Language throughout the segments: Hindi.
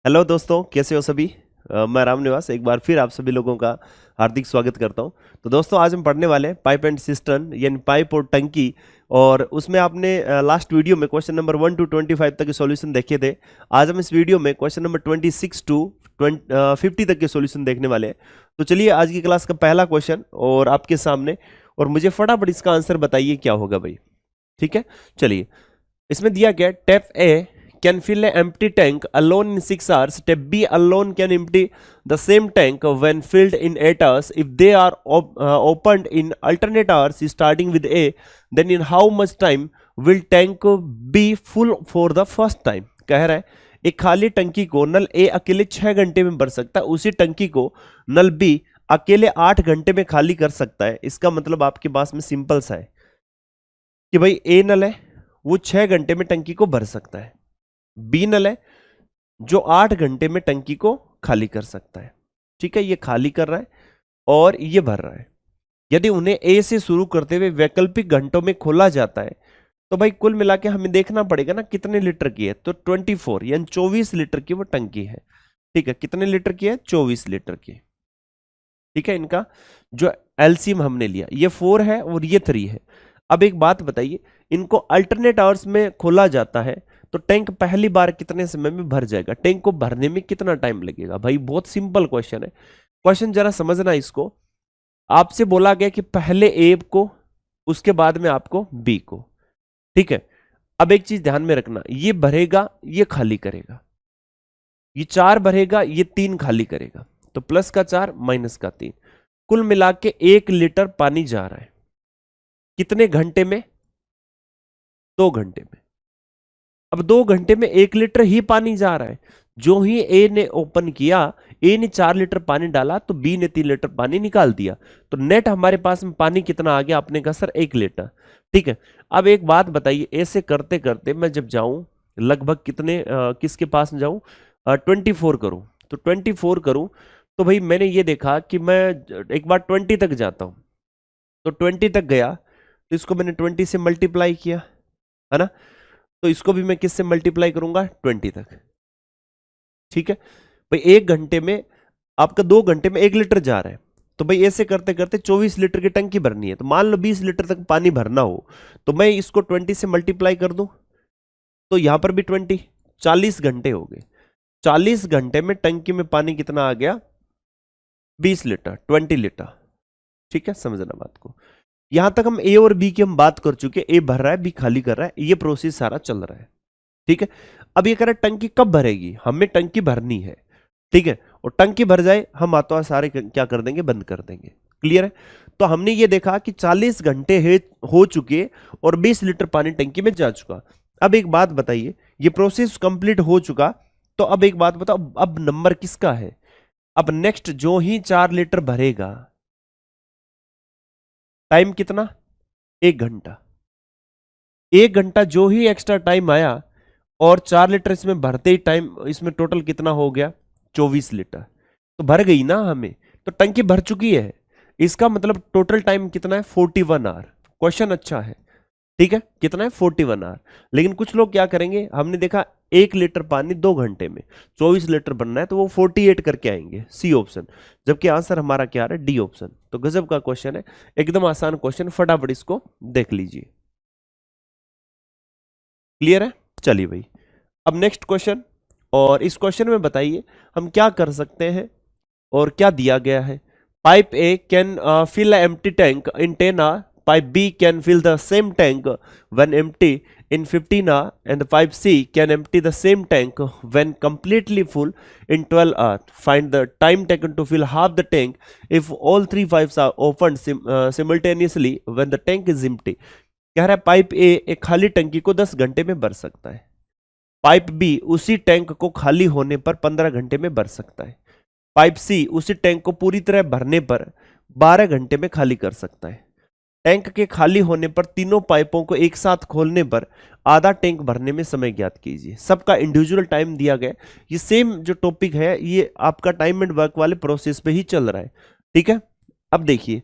हेलो दोस्तों, कैसे हो सभी। मैं राम निवास एक बार फिर आप सभी लोगों का हार्दिक स्वागत करता हूं। तो दोस्तों, आज हम पढ़ने वाले हैं पाइप एंड सिस्टर्न यानी पाइप और टंकी। और उसमें आपने लास्ट वीडियो में क्वेश्चन नंबर 1 to 25 तक के सॉल्यूशन देखे थे। आज हम इस वीडियो में क्वेश्चन नंबर 26 to 50 तक के सॉल्यूशन देखने वाले हैं। तो चलिए, आज की क्लास का पहला क्वेश्चन और आपके सामने, और मुझे फटाफट इसका आंसर बताइए क्या होगा भाई। ठीक है, चलिए। इसमें दिया गया tap A can fill an empty tank alone in 6 hours. Step B alone can empty the same tank when filled in 8 hours. If they are opened in alternate hours starting with A, then in how much time will tank be full for the first time? कह रहा है एक खाली टंकी को नल ए अकेले 6 घंटे में भर सकता है, उसी टंकी को नल बी अकेले 8 घंटे में खाली कर सकता है। इसका मतलब आपके पास में सिंपल सा है कि भाई ए नल है वो 6 घंटे में टंकी को भर सकता है, बी नल है जो 8 घंटे में टंकी को खाली कर सकता है। ठीक है, ये खाली कर रहा है और ये भर रहा है। यदि उन्हें ए से शुरू करते हुए वैकल्पिक घंटों में खोला जाता है तो भाई कुल मिला के हमें देखना पड़ेगा ना कितने लीटर की है। तो 24 यानी 24 लीटर की वो टंकी है। ठीक है, कितने लीटर की है? 24 लीटर की। ठीक है, इनका जो एलसीएम हमने लिया ये 4 है और ये 3 है। अब एक बात बताइए, इनको अल्टरनेट आवर्स में खोला जाता है तो टैंक पहली बार कितने समय में भर जाएगा? टैंक को भरने में कितना टाइम लगेगा? भाई बहुत सिंपल क्वेश्चन है। क्वेश्चन जरा समझना इसको। आपसे बोला गया कि पहले ए को, उसके बाद में आपको बी को। ठीक है, अब एक चीज ध्यान में रखना, ये भरेगा ये खाली करेगा, ये 4 भरेगा ये 3 खाली करेगा, तो प्लस का 4 माइनस का 3, कुल मिला के 1 लीटर पानी जा रहा है। कितने घंटे में? 2 घंटे में। अब 2 घंटे में 1 लीटर ही पानी जा रहा है। जो ही ए ने ओपन किया, ए ने 4 लीटर पानी डाला तो बी ने 3 लीटर पानी निकाल दिया। तो नेट हमारे पास में पानी कितना आ गया? आपने कहा सर 1 लीटर। ठीक है, अब एक बात बताइए, ऐसे करते करते मैं जब जाऊं लगभग कितने किसके पास जाऊं? 24 करूं। तो 24 करूं तो भाई मैंने ये देखा कि मैं एक बार 20 तक जाता हूं। तो 20 तक गया तो इसको मैंने 20 से मल्टीप्लाई किया, है ना। तो इसको भी मैं किससे मल्टीप्लाई करूंगा? 20 तक। ठीक है भाई, 1 घंटे में आपका 2 घंटे में 1 लीटर जा रहा है। तो भाई ऐसे करते करते 24 लीटर की टंकी भरनी है। तो मान लो 20 लीटर तक पानी भरना हो तो मैं इसको 20 से मल्टीप्लाई कर दूं तो यहां पर भी 20, 40 घंटे हो गए। 40 घंटे में टंकी में पानी कितना आ गया? 20 लीटर, 20 लीटर। ठीक है, समझना बात को। यहां तक हम ए और बी की हम बात कर चुके। ए भर रहा है, बी खाली कर रहा है, ये प्रोसेस सारा चल रहा है। ठीक है, अब ये कह रहा है टंकी कब भरेगी? हमें टंकी भरनी है। ठीक है, और टंकी भर जाए हम हाथों सारे क्या कर देंगे? बंद कर देंगे। क्लियर है? तो हमने ये देखा कि 40 घंटे हो चुके और 20 लीटर पानी टंकी में जा चुका। अब एक बात बताइए, ये प्रोसेस कंप्लीट हो चुका, तो अब एक बात बताओ, अब नंबर किसका है? अब नेक्स्ट जो ही 4 लीटर भरेगा, टाइम कितना? 1 घंटा। 1 घंटा जो ही एक्स्ट्रा टाइम आया और 4 लीटर इसमें भरते ही टाइम, इसमें टोटल कितना हो गया? 24 लीटर। तो भर गई ना हमें, तो टंकी भर चुकी है। इसका मतलब टोटल टाइम कितना है? 41 आवर। क्वेश्चन अच्छा है। ठीक है, कितना है? 41 आवर। लेकिन कुछ लोग क्या करेंगे, हमने देखा 1 लीटर पानी 2 घंटे में 24 लीटर बनना है तो वो 48 करके आएंगे, सी ऑप्शन। जबकि आंसर हमारा क्या है? D option. तो गजब का क्वेश्चन है, एकदम आसान क्वेश्चन, फटाफट इसको देख लीजिए। क्लियर है? चलिए भाई, अब नेक्स्ट क्वेश्चन। और इस क्वेश्चन में बताइए हम क्या कर सकते हैं और क्या दिया गया है। Pipe A can fill a empty tank in 10 hour, pipe B can fill the same tank when empty in 15 hours, and the pipe C can empty the same tank when completely full in 12 hours. Find the time taken to fill half the tank if all 3 pipes are opened simultaneously when the tank is empty. कह रहा है पाइप ए एक खाली टंकी को 10 घंटे में भर सकता है, पाइप बी उसी टैंक को खाली होने पर 15 घंटे में भर सकता है, पाइप सी उसी टैंक को पूरी तरह भरने पर 12 घंटे में खाली कर सकता है। टैंक के खाली होने पर तीनों पाइपों को एक साथ खोलने पर आधा टैंक भरने में समय ज्ञात कीजिए। सबका इंडिविजुअल टाइम दिया गया। ये सेम जो टॉपिक है ये आपका टाइम एंड वर्क वाले प्रोसेस पे ही चल रहा है। ठीक है, अब देखिए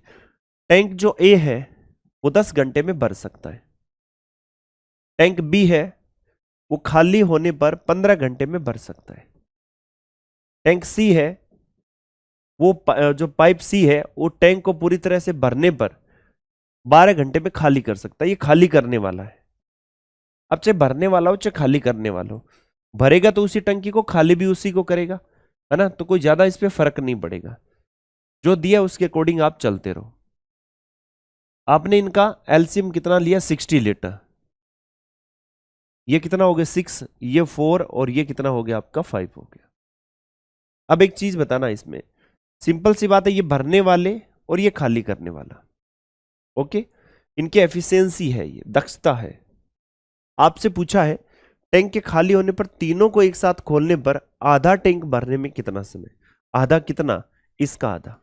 टैंक जो ए है वो 10 घंटे में भर सकता है, टैंक बी है वो खाली होने पर 15 घंटे में भर सकता है। टैंक सी है, वो जो पाइप सी है वो टैंक को पूरी तरह से भरने पर 12 घंटे में खाली कर सकता है। ये खाली करने वाला है। अब चाहे भरने वाला हो चाहे खाली करने वाला हो, भरेगा तो उसी टंकी को, खाली भी उसी को करेगा, है ना। तो कोई ज्यादा इस पे फर्क नहीं पड़ेगा, जो दिया उसके अकॉर्डिंग आप चलते रहो। आपने इनका एलसीएम कितना लिया, 60 लीटर। ये कितना हो गया 6, ये 4, और ये कितना हो गया आपका 5 हो गया। अब एक चीज बताना, इसमें सिंपल सी बात है, ये भरने वाले और ये खाली करने वाला, ओके, इनकी एफिशिएंसी है, ये दक्षता है। आपसे पूछा है टैंक के खाली होने पर तीनों को एक साथ खोलने पर आधा टैंक भरने में कितना समय। आधा कितना, इसका आधा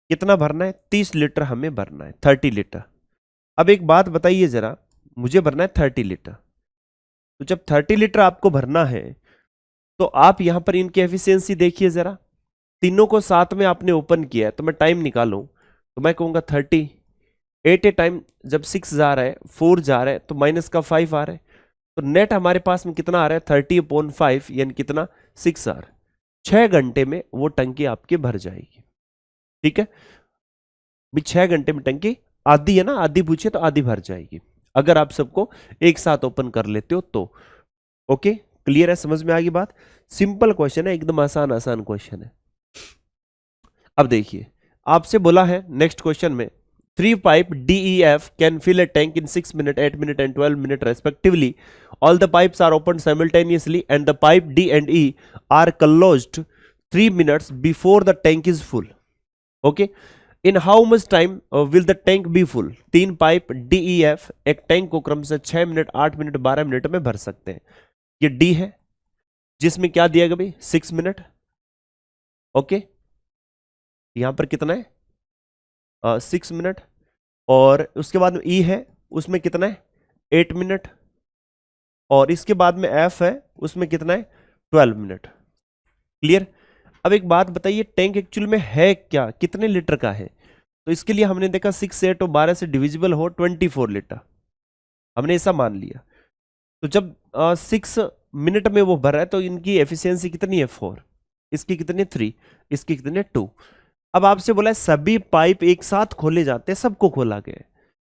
कितना भरना है, 30 लीटर हमें भरना है, 30 लीटर। अब एक बात बताइए जरा, मुझे भरना है 30 लीटर, तो जब 30 लीटर आपको भरना है तो आप यहां पर इनकी एफिशिएंसी देखिए जरा। तीनों को साथ में आपने ओपन किया है, तो मैं टाइम निकालूं तो मैं कहूंगा 30 एट ए टाइम, जब 6 जा रहा है 4 जा रहा है तो माइनस का 5 आ रहा है, तो नेट हमारे पास में कितना आ रहा है 30/5, यानी कितना 6 आर। 6 घंटे में वो टंकी आपकी भर जाएगी, ठीक है भी। 6 घंटे में टंकी आधी है ना, आधी पूछे तो आधी भर जाएगी, अगर आप सबको एक साथ ओपन कर लेते हो तो। ओके, क्लियर है, समझ में आ गई बात। सिंपल क्वेश्चन है, एकदम आसान आसान क्वेश्चन है। अब देखिए, आपसे बोला है नेक्स्ट क्वेश्चन में, 3 pipe DEF can fill a tank in 6 minutes, 8 minutes and 12 minutes respectively. All the pipes are opened simultaneously and the pipe D and E are closed 3 minutes before the tank is full. Okay. In how much time will the tank be full? 3 pipe DEF एक टैंक को क्रम से 6 मिनट, 8 मिनट, 12 मिनट में भर सकते हैं। ये D है, जिसमें क्या दिया गया भाई 6 मिनट। ओके, यहां पर कितना है 6 मिनट, और उसके बाद में E है, उसमें कितना है 8 मिनट, और इसके बाद में F है, उसमें कितना है 12 मिनट। क्लियर। अब एक बात बताइए, टैंक एक्चुअल में है क्या, कितने लीटर का है। तो इसके लिए हमने देखा 6 से 8 और 12 से डिविजिबल हो 24 लीटर, हमने ऐसा मान लिया। तो जब 6 मिनट में वो भर रहा है तो इनकी एफिशिएंसी कितनी है 4, इसकी कितनी 3, इसकी कितने 2। अब आपसे बोला है सभी पाइप एक साथ खोले जाते हैं, सबको खोला गया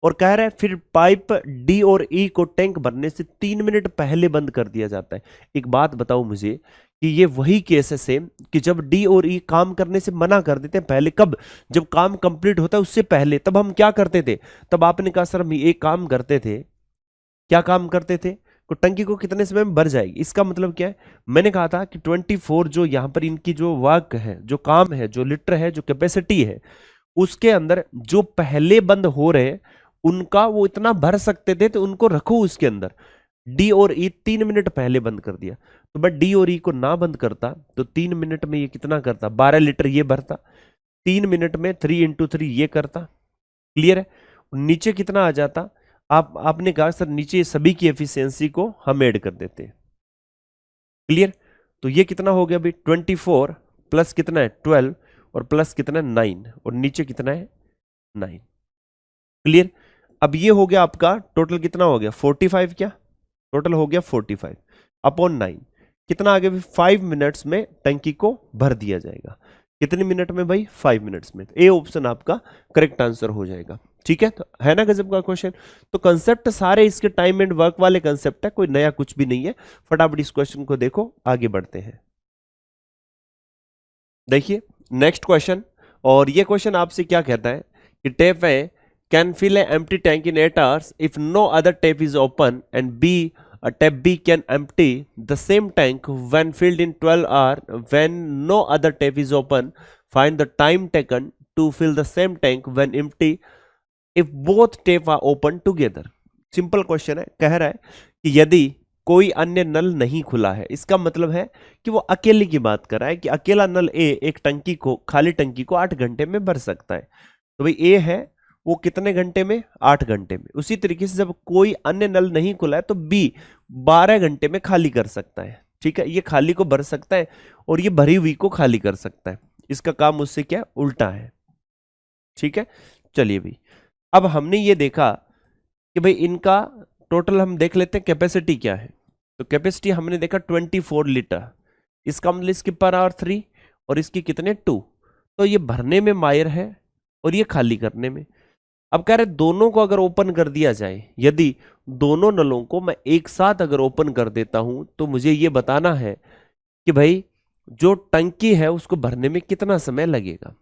और कह रहा है फिर पाइप डी और ई को टैंक भरने से 3 मिनट पहले बंद कर दिया जाता है। एक बात बताओ मुझे कि ये वही केस है सेम कि जब डी और ई काम करने से मना कर देते हैं पहले, कब, जब काम कंप्लीट होता है उससे पहले, तब हम क्या करते थे, तब आपने कहा सर हम एक काम करते थे, क्या काम करते थे, तो टंकी को कितने समय में भर जाएगी। इसका मतलब क्या है, मैंने कहा था कि 24 जो यहां पर इनकी जो वर्क है, जो काम है, जो लीटर है, जो कैपेसिटी है, उसके अंदर जो पहले बंद हो रहे उनका वो इतना भर सकते थे तो उनको रखो उसके अंदर। डी और ई 3 मिनट पहले बंद कर दिया, तो मैं डी और ई को ना बंद करता तो 3 मिनट में ये कितना करता 12 लीटर ये भरता, 3 मिनट में 3 × 3 ये करता। क्लियर है। नीचे कितना आ जाता, आपने कहा सर नीचे सभी की एफिशिएंसी को हम ऐड कर देते हैं। क्लियर। तो ये कितना हो गया भाई 24 प्लस कितना है 12 और प्लस कितना है 9 और नीचे कितना है 9। क्लियर। अब ये हो गया आपका टोटल कितना हो गया 45, क्या टोटल हो गया 45 अपॉन 9, कितना आ गया 5 मिनट्स में टंकी को भर दिया जाएगा। कितने मिनट में भाई 5 मिनट्स में। ए ऑप्शन आपका करेक्ट आंसर हो जाएगा। ठीक है, तो है ना गजब का क्वेश्चन। तो कंसेप्ट सारे इसके टाइम एंड वर्क वाले कंसेप्ट है, कोई नया कुछ भी नहीं है। फटाफट इस क्वेश्चन को देखो, आगे बढ़ते हैं। देखिए नेक्स्ट क्वेश्चन, और ये क्वेश्चन आपसे क्या कहता है कि टेप है can fill an empty tank in 8 hours if no other tap is open, and B, a tap B can empty the same tank when filled in 12 hours when no other tap is open. Find the time taken to fill the same tank when empty if both tap are open together. Simple question है, कह रहा है कि यदि कोई अन्य नल नहीं खुला है, इसका मतलब है कि वो अकेले की बात कर रहा है कि अकेला नल ए एक टंकी को, खाली टंकी को 8 घंटे में भर सकता है। तो भाई ए है वो कितने घंटे में 8 घंटे में। उसी तरीके से जब कोई अन्य नल नहीं खुला है तो बी 12 घंटे में खाली कर सकता है। ठीक है, ये खाली को भर सकता है और ये भरी हुई को खाली कर सकता है। इसका काम उससे क्या उल्टा है। ठीक है, चलिए भाई अब हमने ये देखा कि भाई इनका टोटल हम देख लेते हैं कैपेसिटी क्या है। तो कैपेसिटी हमने देखा 24 लीटर, इसका मतलब इसके पर आवर 3 और इसके कितने 2। तो ये भरने में माहिर है और ये खाली करने में। अब कह रहे दोनों को अगर ओपन कर दिया जाए, यदि दोनों नलों को मैं एक साथ अगर ओपन कर देता हूं तो मुझे ये बताना है कि भाई जो टंकी है उसको भरने में कितना समय लगेगा।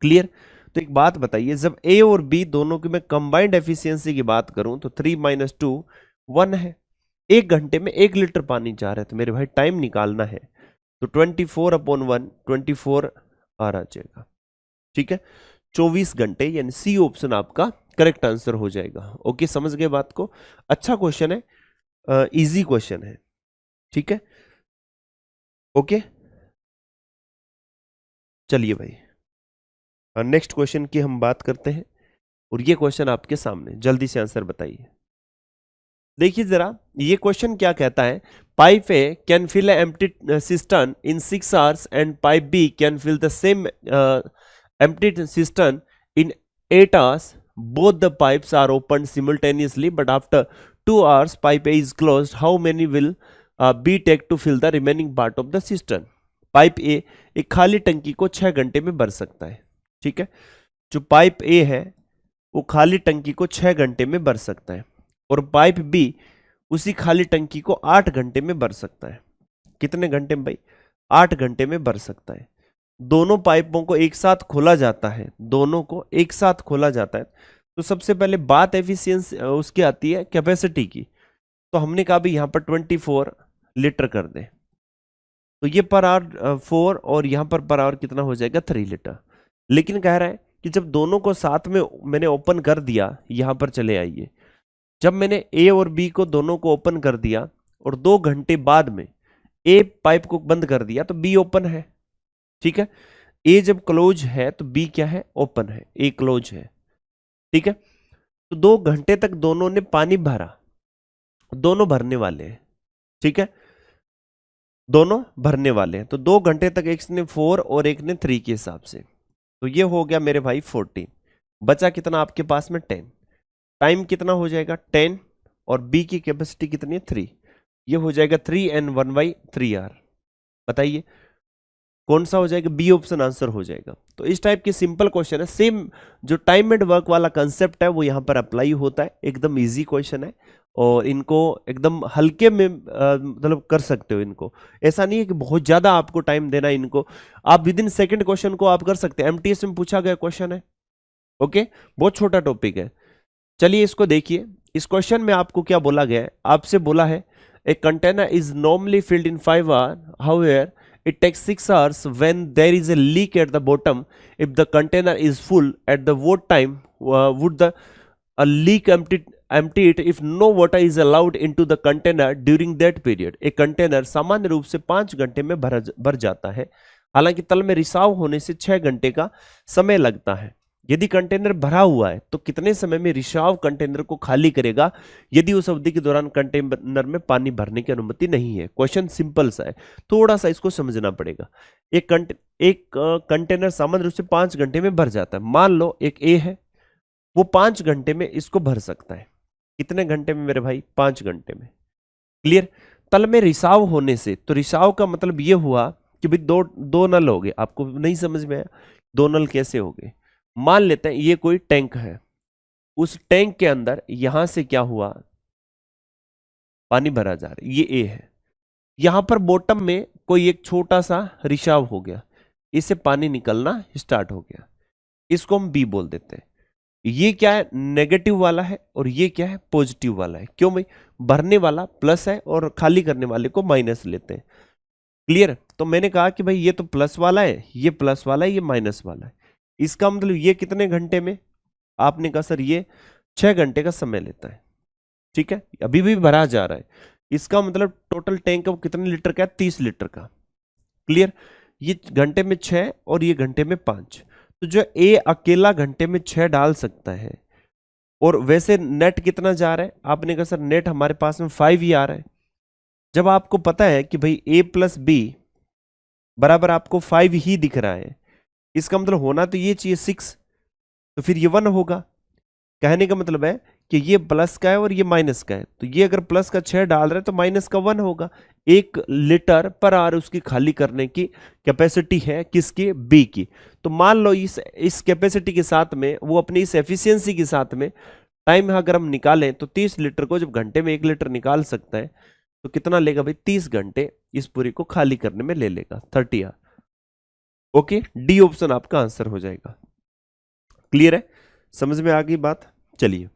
क्लियर। तो एक बात बताइए, जब ए और बी दोनों की मैं कंबाइंड एफिशिएंसी की बात करूं तो 3 - 2 1 है। 1 घंटे में 1 लीटर पानी जा रहा है, तो मेरे भाई टाइम निकालना है तो 24/1 24 आ जाएगा। ठीक है, 24 घंटे, यानी सी ऑप्शन आपका करेक्ट आंसर हो जाएगा। ओके, समझ गए बात को। अच्छा क्वेश्चन है, इजी क्वेश्चन है। ठीक है, ओके, चलिए भाई नेक्स्ट क्वेश्चन की हम बात करते हैं। और ये क्वेश्चन आपके सामने, जल्दी से आंसर बताइए। देखिए जरा ये क्वेश्चन क्या कहता है, pipe A can fill empty cistern in 6 hours and pipe B can fill the same empty cistern in 8 hours. Both the pipes are open simultaneously but after 2 hours pipe A is closed. How many will be take to fill the remaining part of the cistern. Pipe A एक खाली टंकी को 6 घंटे में भर सकता है। ठीक है, जो पाइप ए है वो खाली टंकी को 6 घंटे में भर सकता है, और पाइप बी उसी खाली टंकी को 8 घंटे में भर सकता है। कितने घंटे में भाई? 8 घंटे में भर सकता है। दोनों पाइपों को एक साथ खोला जाता है, दोनों को एक साथ खोला जाता है। तो सबसे पहले बात एफिशिएंसी उसकी आती है कैपेसिटी की। तो हमने कहा भी यहां पर 24 लीटर कर दे, तो ये पर आवर 4 और यहां पर आवर कितना हो जाएगा 3 लीटर। लेकिन कह रहा है कि जब दोनों को साथ में मैंने ओपन कर दिया, यहां पर चले आइए, जब मैंने ए और बी को दोनों को ओपन कर दिया और 2 घंटे बाद में ए पाइप को बंद कर दिया तो बी ओपन है। ठीक है, ए जब क्लोज है तो बी क्या है? ओपन है। ए क्लोज है। ठीक है, तो 2 घंटे तक दोनों ने पानी भरा, दोनों भरने वाले हैं। ठीक है, दोनों भरने वाले हैं। तो 2 घंटे तक एक ने 4 और एक ने 3 के हिसाब से, तो ये हो गया मेरे भाई 14। बचा कितना आपके पास में? 10। टाइम कितना हो जाएगा? 10, और बी की कैपेसिटी कितनी है? 3। ये हो जाएगा 3n1/3r। बताइए कौन सा हो जाएगा? बी ऑप्शन आंसर हो जाएगा। तो इस टाइप के सिंपल क्वेश्चन है, सेम जो टाइम एंड वर्क वाला कंसेप्ट है वो यहां पर अप्लाई होता है। एकदम इजी क्वेश्चन है और इनको एकदम हल्के में मतलब कर सकते हो इनको। ऐसा नहीं है कि बहुत ज्यादा आपको टाइम देना है इनको, आप विद इन सेकेंड क्वेश्चन को आप कर सकते हैं। एमटीएस में पूछा गया क्वेश्चन है। ओके, बहुत छोटा टॉपिक है। चलिए इसको देखिए। इस क्वेश्चन में आपको क्या बोला गया है? आपसे बोला है a container is normally filled in 5 hour, however it takes 6 hours when there is a leak at the bottom. If the container is full at the what time would the leak empty it if no water is allowed into the container during that period? एक कंटेनर सामान्य रूप से 5 घंटे में भर जाता है, हालांकि तल में रिसाव होने से 6 घंटे का समय लगता है। यदि कंटेनर भरा हुआ है तो कितने समय में रिसाव कंटेनर को खाली करेगा यदि उस अवधि के दौरान कंटेनर में पानी भरने की अनुमति नहीं है? क्वेश्चन सिंपल सा है, थोड़ा सा इसको समझना पड़ेगा। एक कंटेनर सामान्य रूप से 5 घंटे में भर जाता है। मान लो एक ए है, वो 5 घंटे में इसको भर सकता है। कितने घंटे में मेरे भाई? 5 घंटे में। क्लियर। तल में रिसाव होने से, तो रिसाव का मतलब ये हुआ कि भाई दो नल हो गए। आपको नहीं समझ में आया? 2 नल कैसे हो गए? मान लेते हैं ये कोई टैंक है, उस टैंक के अंदर यहां से क्या हुआ? पानी भरा जा रहा है, ये ए है। यहां पर बॉटम में कोई एक छोटा सा रिसाव हो गया, इससे पानी निकलना स्टार्ट हो गया, इसको हम बी बोल देते हैं। ये क्या है? नेगेटिव वाला है और ये क्या है? पॉजिटिव वाला है। क्यों भाई? भरने वाला प्लस है और खाली करने वाले को माइनस लेते हैं। क्लियर। तो मैंने कहा कि भाई ये तो प्लस वाला है, ये प्लस वाला है, ये माइनस वाला है। इसका मतलब ये कितने घंटे में? आपने कहा सर ये 6 घंटे का समय लेता है। ठीक है, अभी भी भरा जा रहा है। इसका मतलब टोटल टैंक कितने लीटर का है? 30 लीटर का। क्लियर। ये घंटे में 6 और ये घंटे में 5। तो जो ए अकेला घंटे में 6 डाल सकता है, और वैसे नेट कितना जा रहा है? आपने कहा सर नेट हमारे पास में 5 ही आ रहा है। जब आपको पता है कि भाई a + b बराबर आपको 5 ही दिख रहा है, इसका मतलब होना तो ये चाहिए 6, तो फिर ये 1 होगा। कहने का मतलब है कि ये प्लस का है और ये माइनस का है, तो ये अगर प्लस का 6 डाल रहे हैं तो माइनस का 1 होगा। 1 लीटर पर आवर उसकी खाली करने की कैपेसिटी है, किसकी? बी की। तो मान लो इस कैपेसिटी के साथ में, वो अपनी इस एफिशिएंसी के साथ में टाइम अगर हम निकालें तो 30 लीटर को जब घंटे में 1 लीटर निकाल सकता है तो कितना लेगा भाई? 30 घंटे इस पूरी को खाली करने में ले लेगा, 30 आवर। ओके, डी ऑप्शन आपका आंसर हो जाएगा। क्लियर है? समझ में आ गई बात? चलिए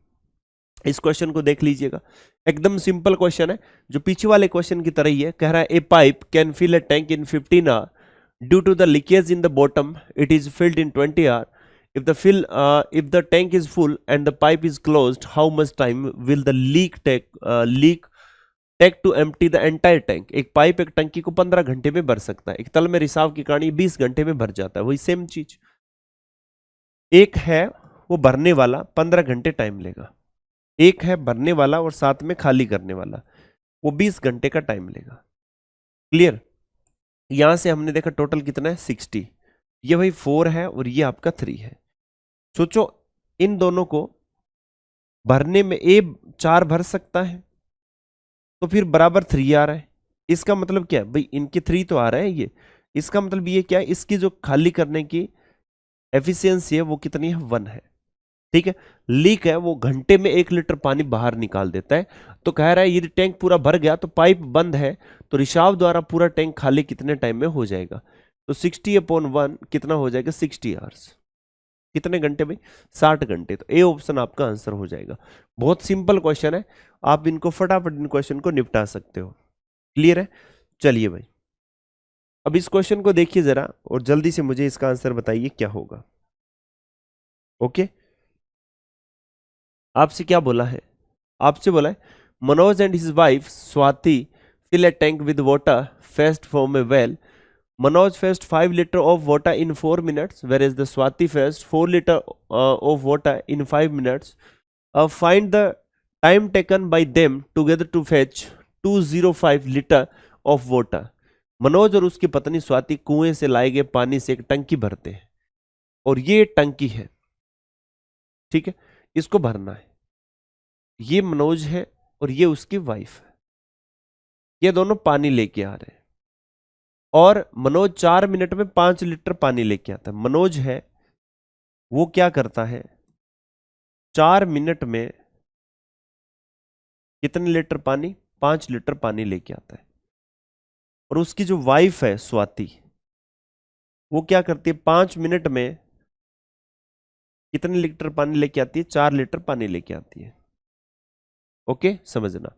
इस क्वेश्चन को देख लीजिएगा, एकदम सिंपल क्वेश्चन है, जो पीछे वाले क्वेश्चन की तरह ही है। कह रहा है a pipe can fill a tank in 15 hour due to the leakage in the bottom, it is filled in 20 hour. if the tank is full and the pipe is closed, how much time will the leak take to empty the entire tank? एक पाइप एक टंकी को 15 घंटे में भर सकता है, एक तल में रिसाव के कारण 20 घंटे में भर जाता है। वही सेम चीज, एक है वो भरने वाला 15 घंटे टाइम लेगा, एक है भरने वाला और साथ में खाली करने वाला, वो 20 घंटे का टाइम लेगा। क्लियर? यहां से हमने देखा टोटल कितना है? 60। ये भाई 4 है और ये आपका 3 है। सोचो इन दोनों को भरने में ए 4 भर सकता है तो फिर बराबर 3 आ रहा है। इसका मतलब क्या है भाई? इनके 3 तो आ रहा है ये, इसका मतलब ये क्या है? इसकी जो खाली करने की एफिशिएंसी है वो कितनी है? 1 है। ठीक है, लीक है वो घंटे में 1 लीटर पानी बाहर निकाल देता है। तो कह रहा है यदि टैंक पूरा भर गया तो पाइप बंद है तो रिसाव द्वारा पूरा टैंक खाली कितने टाइम में हो जाएगा? तो 60/1 कितना हो जाएगा? 60 आवर्स। कितने घंटे भाई? 60 घंटे। तो ए ऑप्शन आपका आंसर हो जाएगा। बहुत सिंपल क्वेश्चन है, आप इनको फटाफट इन क्वेश्चन को निपटा सकते हो। क्लियर है? चलिए भाई अब इस क्वेश्चन को देखिए जरा और जल्दी से मुझे इसका आंसर बताइए क्या होगा। ओके, आपसे क्या बोला है? आपसे बोला है Manoj and his wife Swati fill a tank with water fetched from a well. Manoj fetched 5 liter of water in 4 minutes, whereas the Swati fetched 4 liter of water in 5 minutes. Find the time taken by them together to fetch 205 liter of water. Manoj और उसकी पत्नी स्वाति कुएं से लाए गए पानी से एक टंकी भरते हैं और ये टंकी है, ठीक है, इसको भरना है। ये मनोज है और ये उसकी वाइफ है, ये दोनों पानी लेके आ रहे हैं और मनोज 4 मिनट में 5 लीटर पानी लेके आता है। मनोज है वो क्या करता है? 4 मिनट में कितने लीटर पानी? 5 लीटर पानी लेके आता है। और उसकी जो वाइफ है स्वाति, वो क्या करती है? 5 मिनट में कितने लीटर पानी लेके आती है? 4 लीटर पानी लेके आती है। ओके, समझना।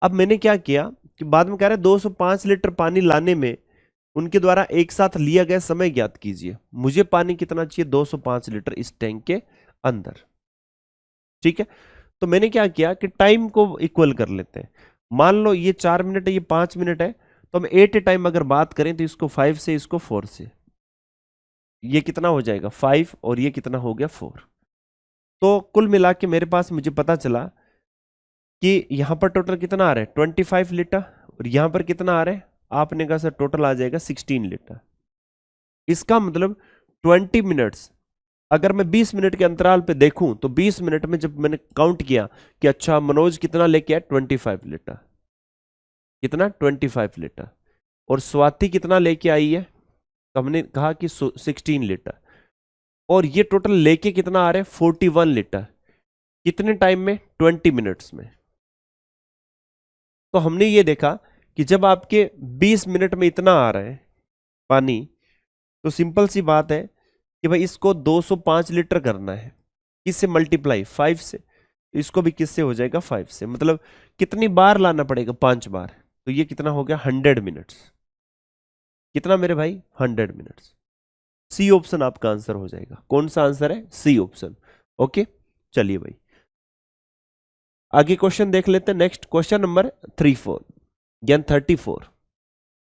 अब मैंने क्या किया कि बाद में कह रहा है 205 लीटर पानी लाने में उनके द्वारा एक साथ लिया गया समय ज्ञात कीजिए। मुझे पानी कितना चाहिए? 205 लीटर इस टैंक के अंदर। ठीक है, तो मैंने क्या किया कि टाइम को इक्वल कर लेते हैं। मान लो ये 4 मिनट है, ये 5 मिनट है, तो हम एट ए टाइम अगर बात करें तो इसको 5 से, इसको 4 से, ये कितना हो जाएगा? 5 और ये कितना हो गया? 4। तो कुल मिला के मेरे पास मुझे पता चला कि यहां पर टोटल कितना आ रहा है? 25 लीटर और यहां पर कितना आ रहा है? आपने कहा सर टोटल आ जाएगा 16 लीटर। इसका मतलब 20 मिनट्स, अगर मैं 20 मिनट के अंतराल पे देखूं तो 20 मिनट में जब मैंने काउंट किया कि अच्छा मनोज कितना लेके आया? 25 लीटर। कितना? 25 लीटर। और स्वाति कितना लेके आई है? तो हमने कहा कि 16 लीटर। और ये टोटल लेके कितना आ रहा है? 41 लीटर। कितने टाइम में? 20 मिनट्स में। तो हमने ये देखा कि जब आपके 20 मिनट में इतना आ रहा है पानी, तो सिंपल सी बात है कि भाई इसको 205 लीटर करना है। किससे मल्टीप्लाई? 5 से। इसको भी किससे हो जाएगा? 5 से। मतलब कितनी बार लाना पड़ेगा? 5 बार। तो ये कितना हो गया? 100 मिनट्स। कितना मेरे भाई? 100 मिनट्स। सी ऑप्शन आपका आंसर हो जाएगा। कौन सा आंसर है? C option. ओके, चलिए भाई आगे क्वेश्चन देख लेते हैं। Next question number 34।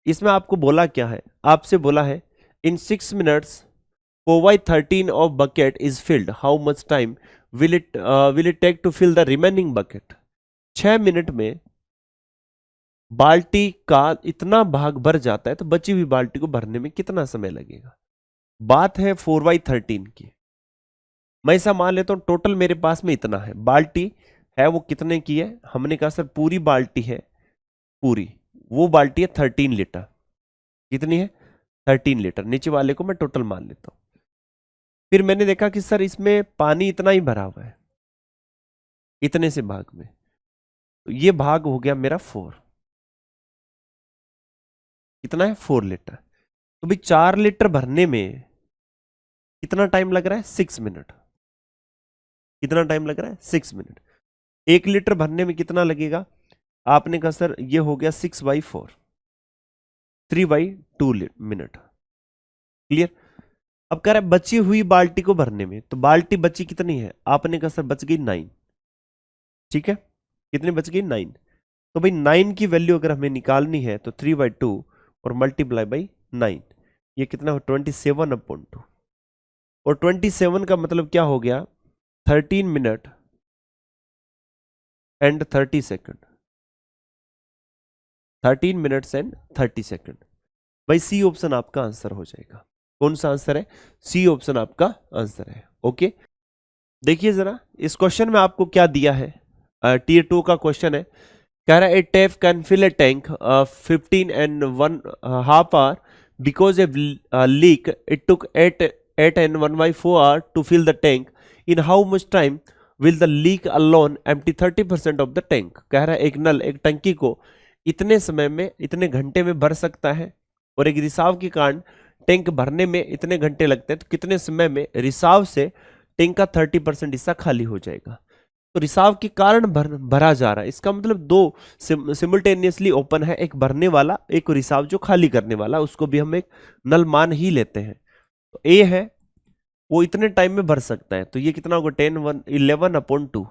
इसमें आपको बोला क्या है? आपसे बोला है इन 6 मिनट्स कोवाई 13 of bucket is filled, how much time will it take to fill the remaining bucket? 6 minute में बाल्टी का इतना भाग भर जाता है तो बची हुई बाल्टी को भरने में कितना समय लगेगा? बात है 4/13 की। मैं ऐसा मान लेता हूं टोटल मेरे पास में इतना है, बाल्टी है वो कितने की है? हमने कहा सर पूरी बाल्टी है, पूरी वो बाल्टी है 13 लीटर। कितनी है? 13 लीटर। नीचे वाले को मैं टोटल मान लेता हूं। फिर मैंने देखा कि सर इसमें पानी इतना ही भरा हुआ है, इतने से भाग में, तो ये भाग हो गया मेरा 4। कितना है? 4 लीटर। तो भाई 4 लीटर भरने में कितना टाइम लग रहा है? 6 मिनट। कितना टाइम लग रहा है? 6 मिनट। 1 लीटर भरने में कितना लगेगा? आपने कहा सर ये हो गया 6/4, 3/2 मिनट। क्लियर? अब कह रहा है बची हुई बाल्टी को भरने में, तो बाल्टी बची कितनी है? आपने कहा सर बच गई 9। ठीक है, कितनी बच गई? 9। तो भाई 9 की वैल्यू अगर हमें निकालनी है तो 3/2 और मल्टीप्लाई बाई 9, ये कितना हो? 27/2। और 27 का मतलब क्या हो गया? 13 minute and 30 second. 13 minutes and 30 second. भाई सी ऑप्शन आपका आंसर हो जाएगा। कौन सा आंसर है? सी ऑप्शन आपका आंसर है। ओके, देखिए जरा इस क्वेश्चन में आपको क्या दिया है। टीयर 2 का क्वेश्चन है। कह रहा है a tap can fill a tank 15 and 1/2 hour because a leak it took 8 and 1/4 hour to fill the tank. In how much time will the leak alone empty 30% of the tank? कह रहा है एक नल एक टंकी को इतने समय में इतने घंटे में भर सकता है, और एक रिसाव के कारण टैंक भरने में इतने घंटे लगते हैं, तो कितने समय में रिसाव से टैंक का 30% हिस्सा खाली हो जाएगा। तो रिसाव के कारण भरा जा रहा है, इसका मतलब दो सिमुलटेनियसली ओपन है, एक भरने वाला एक रिसाव जो खाली करने वाला, उसको भी हम एक नल मान ही लेते हैं। तो ए है वो इतने टाइम में भर सकता है, तो ये कितना होगा? 11/2।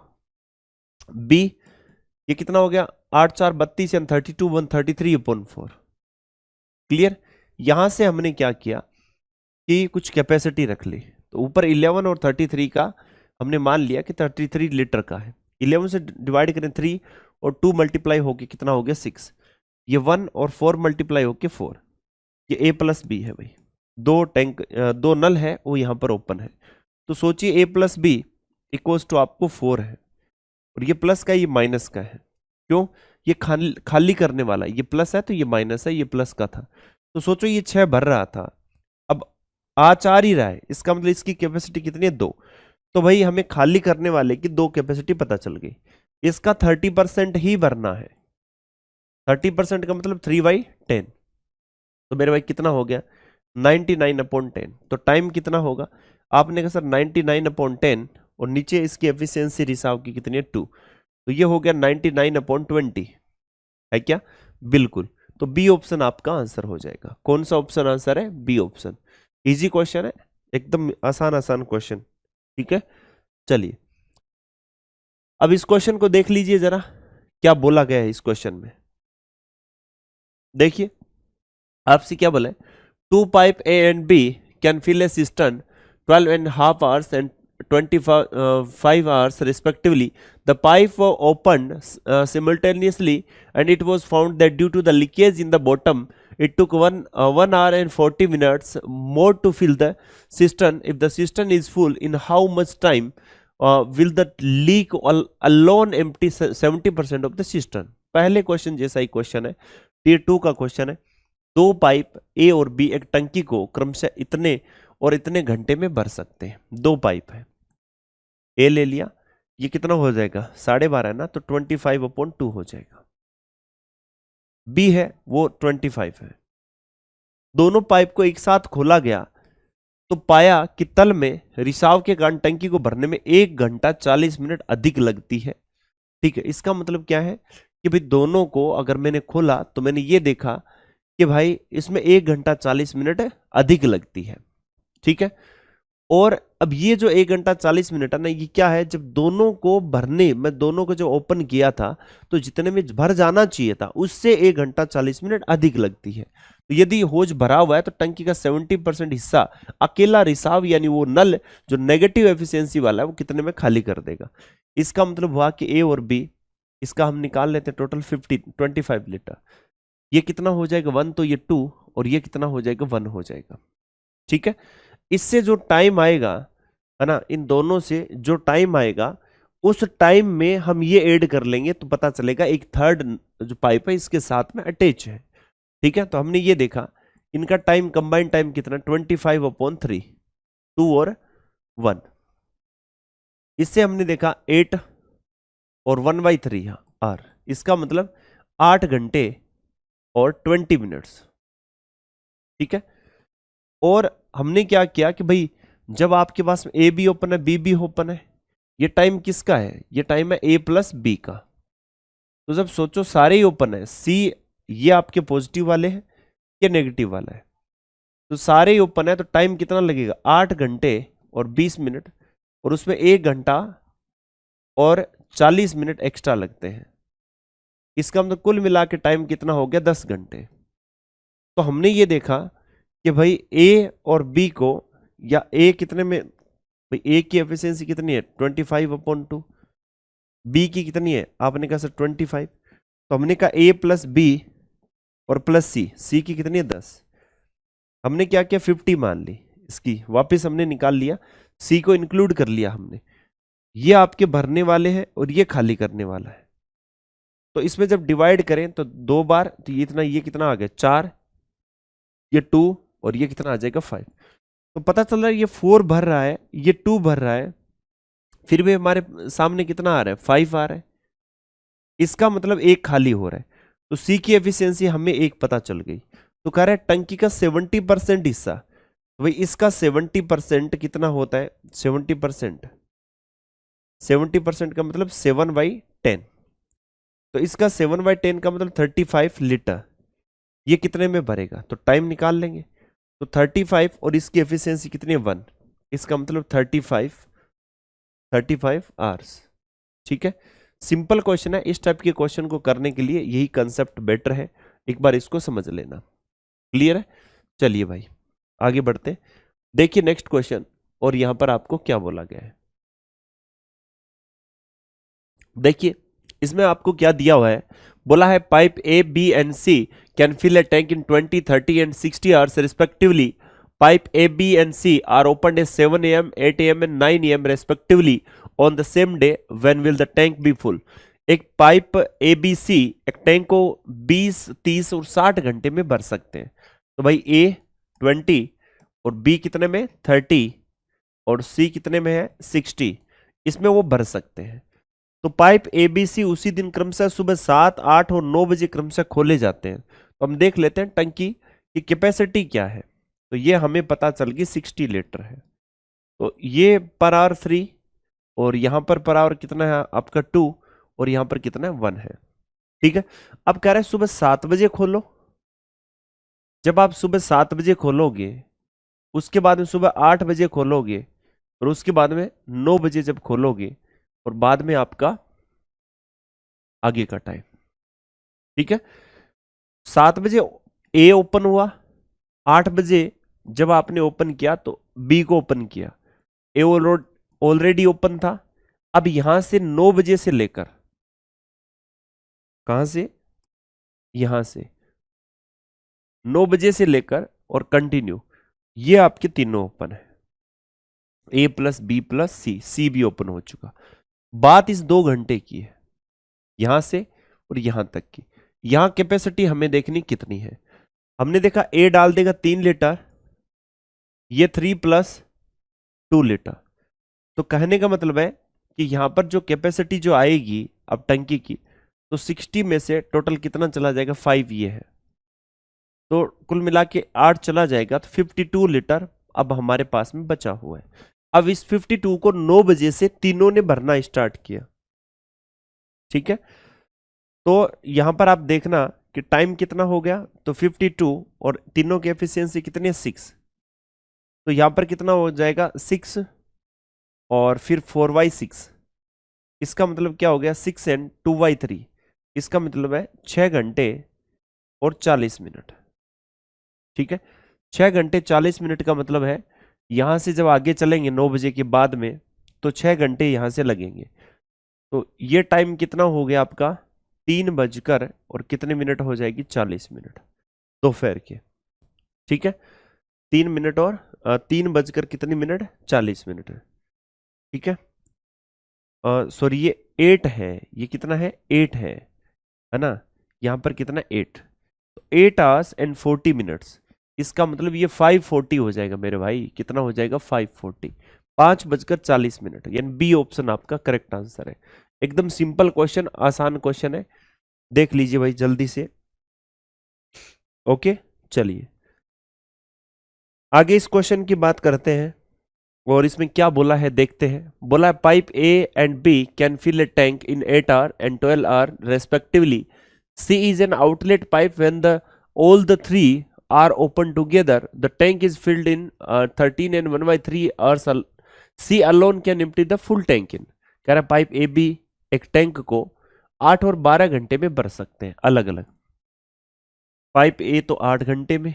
बी ये कितना हो गया? 8 4 32 एंड 32 1 33/4। क्लियर? यहां से हमने क्या किया कि कुछ कैपेसिटी रख ली, तो ऊपर 11 और 33 का हमने मान लिया कि 33 लीटर का है। 11 से डिवाइड करें 3 और 2 मल्टीप्लाई होके कितना हो गया? 6। ये 1 और 4 मल्टीप्लाई होके 4। ये ए प्लस बी है भाई। दो टैंक दो नल है वो यहाँ पर ओपन है, तो सोचिए ए प्लस बी इक्वल्स टू आपको 4 है, और ये प्लस का ये माइनस का है। क्यों? ये खाली करने वाला, ये प्लस है तो ये माइनस है, ये प्लस का था। तो सोचो ये 6 भर रहा था, अब आ 4 ही रहा है, इसका मतलब इसकी कैपेसिटी कितनी है? 2। तो भाई हमें खाली करने वाले की 2 कैपेसिटी पता चल गई। इसका 30% ही भरना है। 30% का मतलब 3/10। तो मेरे भाई कितना हो गया? 99/10। तो टाइम कितना होगा? आपने कहा सर 99/10, और नीचे इसकी एफिशिएंसी रिसाव की कितनी है? 2। तो ये हो गया 99/20 है क्या? बिल्कुल। तो बी ऑप्शन आपका आंसर हो जाएगा। कौन सा ऑप्शन आंसर है? B option. इजी क्वेश्चन है, एकदम आसान आसान क्वेश्चन। ठीक है, चलिए अब इस क्वेश्चन को देख लीजिए जरा, क्या बोला गया है इस क्वेश्चन में। देखिए आपसे क्या बोला है? 2 pipe A and B can fill a cistern 12.5 hours and 25 hours respectively. The pipe were opened simultaneously, and it was found that due to the leakage in the bottom, it took 1 hour and 40 minutes more to fill the cistern. If the cistern is full, in how much time will the leak alone empty 70% of the cistern? पहले क्वेश्चन जैसा ही क्वेश्चन है, टीयर 2 का क्वेश्चन है। दो पाइप ए और बी एक टंकी को क्रमशः इतने और इतने घंटे में भर सकते हैं। दो पाइप है, ए ले लिया, ये कितना हो जाएगा? 12.5 है ना, तो 25/2 हो जाएगा। बी है वो 25 है। दोनों पाइप को एक साथ खोला गया तो पाया कि तल में रिसाव के कारण टंकी को भरने में 1 घंटा 40 मिनट अधिक लगती है। ठीक है, इसका मतलब क्या है कि भाई दोनों को अगर मैंने खोला तो मैंने ये देखा कि भाई इसमें 1 घंटा 40 मिनट अधिक लगती है। ठीक है, और अब ये जो 1 घंटा 40 मिनट है ना, ये क्या है? जब दोनों को भरने में, दोनों को जो ओपन किया था तो जितने में भर जाना चाहिए था उससे 1 घंटा 40 मिनट अधिक लगती है। तो यदि होज भरा हुआ है तो टंकी का 70% हिस्सा अकेला रिसाव यानी वो नल जो नेगेटिव एफिशिएंसी वाला है वो कितने में खाली कर देगा। इसका मतलब हुआ कि ए और बी, इसका हम निकाल लेते हैं टोटल 25 लीटर। ये कितना हो जाएगा? 1, तो ये 2, और ये कितना हो जाएगा? 1 हो जाएगा। ठीक है, इससे जो टाइम आएगा है ना, इन दोनों से जो टाइम आएगा उस टाइम में हम ये ऐड कर लेंगे तो पता चलेगा एक थर्ड जो पाइप है इसके साथ में अटैच है। ठीक है, तो हमने ये देखा इनका टाइम कंबाइंड टाइम कितना 25/3, 2 और 1। इससे हमने देखा 8 और 1/3 आर, इसका मतलब 8 घंटे और 20 मिनट्स। ठीक है, और हमने क्या किया कि भाई जब आपके पास ए बी ओपन है बी भी ओपन है, ये टाइम किसका है, ये टाइम है ए प्लस बी का। तो जब सोचो सारे ही ओपन है, सी ये आपके पॉजिटिव वाले हैं, ये नेगेटिव वाला है, तो सारे ही ओपन है, तो टाइम कितना लगेगा 8 घंटे और 20 मिनट, और उसमें 1 घंटा और 40 मिनट एक्स्ट्रा लगते हैं। इसका मतलब कुल मिला के टाइम कितना हो गया 10 घंटे। तो हमने ये देखा कि भाई ए और बी को, या ए कितने में, भाई ए की एफिशिएंसी कितनी है 25/2, बी की कितनी है आपने कहा सर 25, तो हमने कहा ए प्लस बी और प्लस सी, सी की कितनी है 10, हमने क्या किया 50 मान ली, इसकी वापस हमने निकाल लिया, सी को इंक्लूड कर लिया हमने, ये आपके भरने वाले हैं और ये खाली करने वाला है। तो इसमें जब डिवाइड करें तो 2 बार, तो ये इतना, ये कितना आ गया 4, ये 2 और ये कितना आ जाएगा 5। तो पता चल रहा है ये 4 भर रहा है, ये 2 भर रहा है, फिर भी हमारे सामने कितना आ रहा है 5 आ रहा है, इसका मतलब एक खाली हो रहा है। तो सी की एफिशिएंसी हमें एक पता चल गई। तो कह रहा है टंकी का 70% हिस्सा, तो भाई इसका 70% कितना होता है 70%, 70% का मतलब 7/10, तो इसका 7/10 का मतलब 35 लीटर, ये कितने में भरेगा, तो टाइम निकाल लेंगे। तो 35 और इसकी एफिशिएंसी कितनी है 1, इसका मतलब 35 आवर्स। ठीक है, सिंपल क्वेश्चन है, इस टाइप के क्वेश्चन को करने के लिए यही कंसेप्ट बेटर है, एक बार इसको समझ लेना। क्लियर है, चलिए भाई आगे बढ़ते। देखिए नेक्स्ट क्वेश्चन, और यहां पर आपको क्या बोला गया है, देखिए इसमें आपको क्या दिया हुआ है, बोला है pipe A B and C can fill a tank in 20, 30 and 60 hours respectively. Pipe A, B and C are opened at 7 a.m., 8 a.m. and 9 a.m. respectively on the same day. When will the tank be full? एक पाइप ए बी सी एक टैंक को 20, 30 और 60 घंटे में भर सकते हैं। तो भाई ए 20 और बी कितने में 30 और सी कितने में है 60, इसमें वो भर सकते हैं। तो पाइप ए बी सी उसी दिन क्रमशः सुबह 7, 8 और 9 बजे क्रमशः खोले जाते हैं। तो हम देख लेते हैं टंकी की कैपेसिटी क्या है, तो ये हमें पता चल गई 60 लीटर है। तो ये पर आवर 3 और यहां पर आवर कितना है आपका 2 और यहां पर कितना है 1 है। ठीक है, अब कह रहे हैं सुबह 7 बजे खोलो। जब आप सुबह 7 बजे खोलोगे, उसके बाद में सुबह 8 बजे खोलोगे, और उसके बाद में 9 बजे जब खोलोगे, और बाद में आपका आगे का टाइम। ठीक है, 7 बजे ए ओपन हुआ, 8 बजे जब आपने ओपन किया तो बी को ओपन किया, ए ऑलरेडी ओपन था। अब यहां से 9 बजे से लेकर, कहां से, यहां से 9 बजे से लेकर और कंटिन्यू, ये आपके तीनों ओपन है, ए प्लस बी प्लस सी, सी भी ओपन हो चुका। बात इस 2 घंटे की है, यहां से और यहां तक की। यहां कैपेसिटी हमें देखनी कितनी है, हमने देखा ए डाल देगा 3 लीटर, ये 3 + 2 लीटर। तो कहने का मतलब है कि यहां पर जो कैपेसिटी जो आएगी अब टंकी की, तो 60 में से टोटल कितना चला जाएगा 5, ये है, तो कुल मिला के 8 चला जाएगा, तो 52 लीटर अब हमारे पास में बचा हुआ है। अब इस 52 को 9 बजे से तीनों ने भरना स्टार्ट किया। ठीक है, तो यहां पर आप देखना कि टाइम कितना हो गया, तो 52 और तीनों की एफिशिएंसी कितनी है 6, तो यहां पर कितना हो जाएगा 6 और फिर 4/6, इसका मतलब क्या हो गया 6 and 2/3, इसका मतलब है 6 घंटे और 40 मिनट। ठीक है, 6 घंटे 40 मिनट का मतलब है यहां से जब आगे चलेंगे 9 बजे के बाद में, तो 6 घंटे यहां से लगेंगे। तो ये टाइम कितना हो गया आपका 3 बजकर और कितने मिनट हो जाएगी 40 मिनट दोपहर के। ठीक है, 3 मिनट और 3 बजकर कितनी मिनट 40 मिनट। ठीक है, सॉरी ये 8 है, ये कितना है 8 है ना। यहाँ पर कितना 8, तो 8 hours and 40 minutes, इसका मतलब ये 5:40 हो जाएगा मेरे भाई। कितना हो जाएगा 5:40, 5:40 यानी बी ऑप्शन आपका करेक्ट आंसर है। एकदम सिंपल क्वेश्चन, आसान क्वेश्चन है, देख लीजिए भाई जल्दी से। ओके चलिए आगे इस क्वेश्चन की बात करते हैं और इसमें क्या बोला है देखते हैं। बोला है pipe A and B can fill a tank in 8 hours and 12 hours respectively. C is an outlet pipe when the all the three are open together the tank is filled in 13 and 1/3 hours C alone can empty the full tank in। कह रहा है पाइप ए बी एक टैंक को 8 और 12 घंटे में भर सकते हैं अलग अलग। पाइप ए तो 8 घंटे में,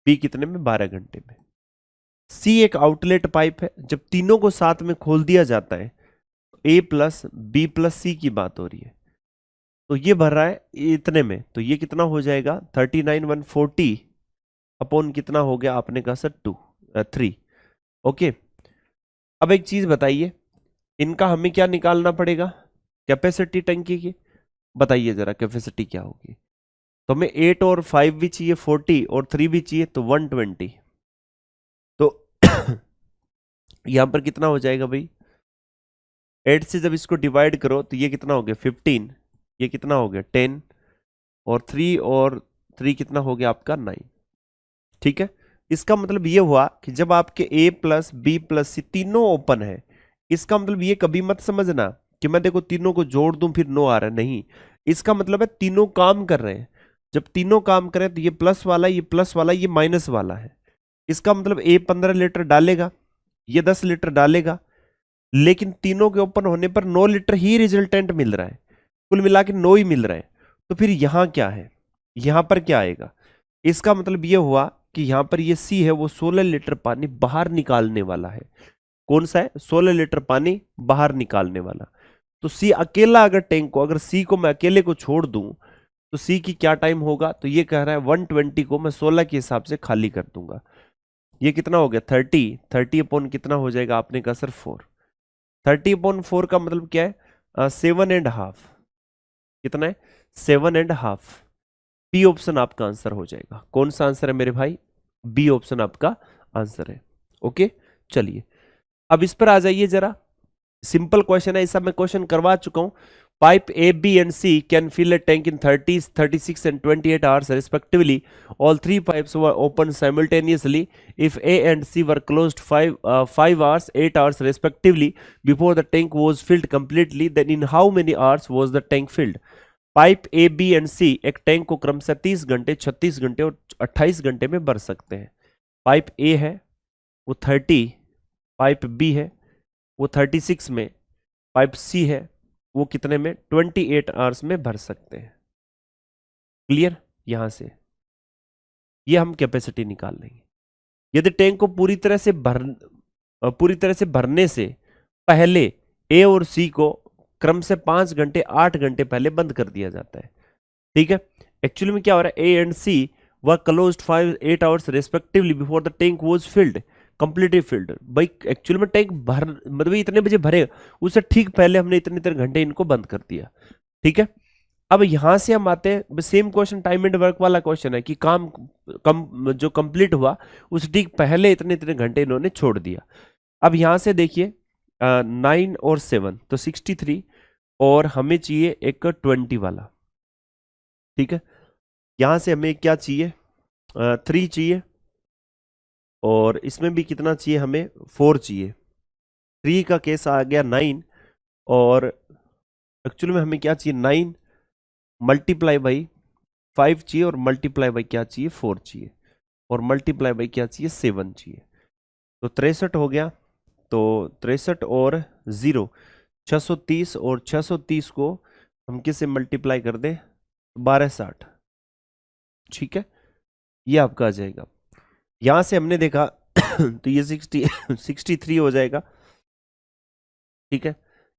बी कितने में 12 घंटे में। सी एक आउटलेट पाइप है, जब तीनों को साथ में खोल दिया जाता है ए प्लस बी प्लस सी की बात हो रही है, तो ये भर रहा है इतने में, तो ये कितना हो जाएगा 39,140 अपॉन कितना हो गया आपने कहा सर 3। ओके अब एक चीज बताइए, इनका हमें क्या निकालना पड़ेगा, कैपेसिटी टंकी की। बताइए जरा कैपेसिटी क्या होगी। तो हमें 8 और 5 भी चाहिए, 40 और 3 भी चाहिए, तो 120। तो यहां पर कितना हो जाएगा भाई, 8 से जब इसको डिवाइड करो तो ये कितना हो गया 15, ये कितना हो गया 10, और 3 कितना हो गया आपका 9। ठीक है, इसका मतलब ये हुआ कि जब आपके ए प्लस बी प्लस सी तीनों ओपन है, इसका मतलब ये कभी मत समझना कि मैं देखो तीनों को जोड़ दूं फिर नो आ रहा है, नहीं। इसका मतलब है तीनों काम कर रहे हैं। जब तीनों काम करें तो ये प्लस वाला, ये प्लस वाला, ये माइनस वाला है। इसका मतलब ए 15 लीटर डालेगा, ये 10 लीटर डालेगा, लेकिन तीनों के ओपन होने पर 9 लीटर ही रिजल्टेंट मिल रहा है, कुल मिला के 9 ही मिल रहा है। तो फिर यहां क्या है, यहां पर क्या आएगा, इसका मतलब यह हुआ कि यहां पर ये सी है वो 16 लीटर पानी बाहर निकालने वाला है। कौन सा है 16 लीटर पानी बाहर निकालने वाला। तो सी अकेला, अगर टैंक को, अगर सी को मैं अकेले को छोड़ दूं तो सी की क्या टाइम होगा, तो ये कह रहा है 120 को मैं 16 के हिसाब से खाली कर दूंगा। ये कितना हो गया 30 अपॉन कितना हो जाएगा आपने कहा सर 4। 30/4 का मतलब क्या है 7.5, कितना है 7.5। बी ऑप्शन आपका आंसर हो जाएगा। कौन सा आंसर है मेरे भाई, बी ऑप्शन आपका आंसर है। ओके चलिए अब इस पर आ जाइए जरा, सिंपल क्वेश्चन है, ऐसा मैं क्वेश्चन करवा चुका हूं। Pipe A B and C can fill a tank in 30, 36 and 28 hours respectively. All three pipes were opened simultaneously. If A and C were closed 5 hours, 8 hours respectively before the tank was filled completely, then in how many hours was the tank filled? Pipe A B and C एक टैंक को क्रमशः 30 घंटे, 36 घंटे और 28 घंटे में भर सकते हैं। पाइप ए है वो 30, पाइप बी है वो 36 में, पाइप सी है वो कितने में 28 आवर्स में भर सकते हैं। क्लियर, यहां से ये हम कैपेसिटी निकाल लेंगे। यदि टैंक को पूरी तरह से भरने से पहले ए और सी को क्रम से 5 घंटे 8 घंटे पहले बंद कर दिया जाता है। ठीक है, एक्चुअली में क्या हो रहा है, A and C were closed 8 hours respectively before the tank was filled, completely filled. भाई एक्चुअली में टैंक भर मतलब इतने बजे भरेगा, उससे ठीक पहले हमने इतने इतने घंटे इनको बंद कर दिया। ठीक है, अब यहां से हम आते हैं, same question time and work वाला क्वेश्चन है कि काम जो कंप्लीट हुआ उस ठीक पहले इतने इतने घंटे इन्होंने छोड़ दिया। अब यहां से देखिए 9 और 7 तो 63, और हमें चाहिए एक 20 वाला। ठीक है, यहां से हमें क्या चाहिए 3 चाहिए, और इसमें भी कितना चाहिए हमें 4 चाहिए। 3 का केस आ गया 9, और एक्चुअली में हमें क्या चाहिए 9 मल्टीप्लाई बाई 5 चाहिए, और मल्टीप्लाई बाई क्या चाहिए 4 चाहिए, और मल्टीप्लाई बाई क्या चाहिए 7 चाहिए। तो 63 हो गया, तो 63 और 0 630, और 630 को हम किससे मल्टीप्लाई कर दें 1260। ठीक है, ये आपका आ जाएगा। यहां से हमने देखा तो ये 63 हो जाएगा। ठीक है,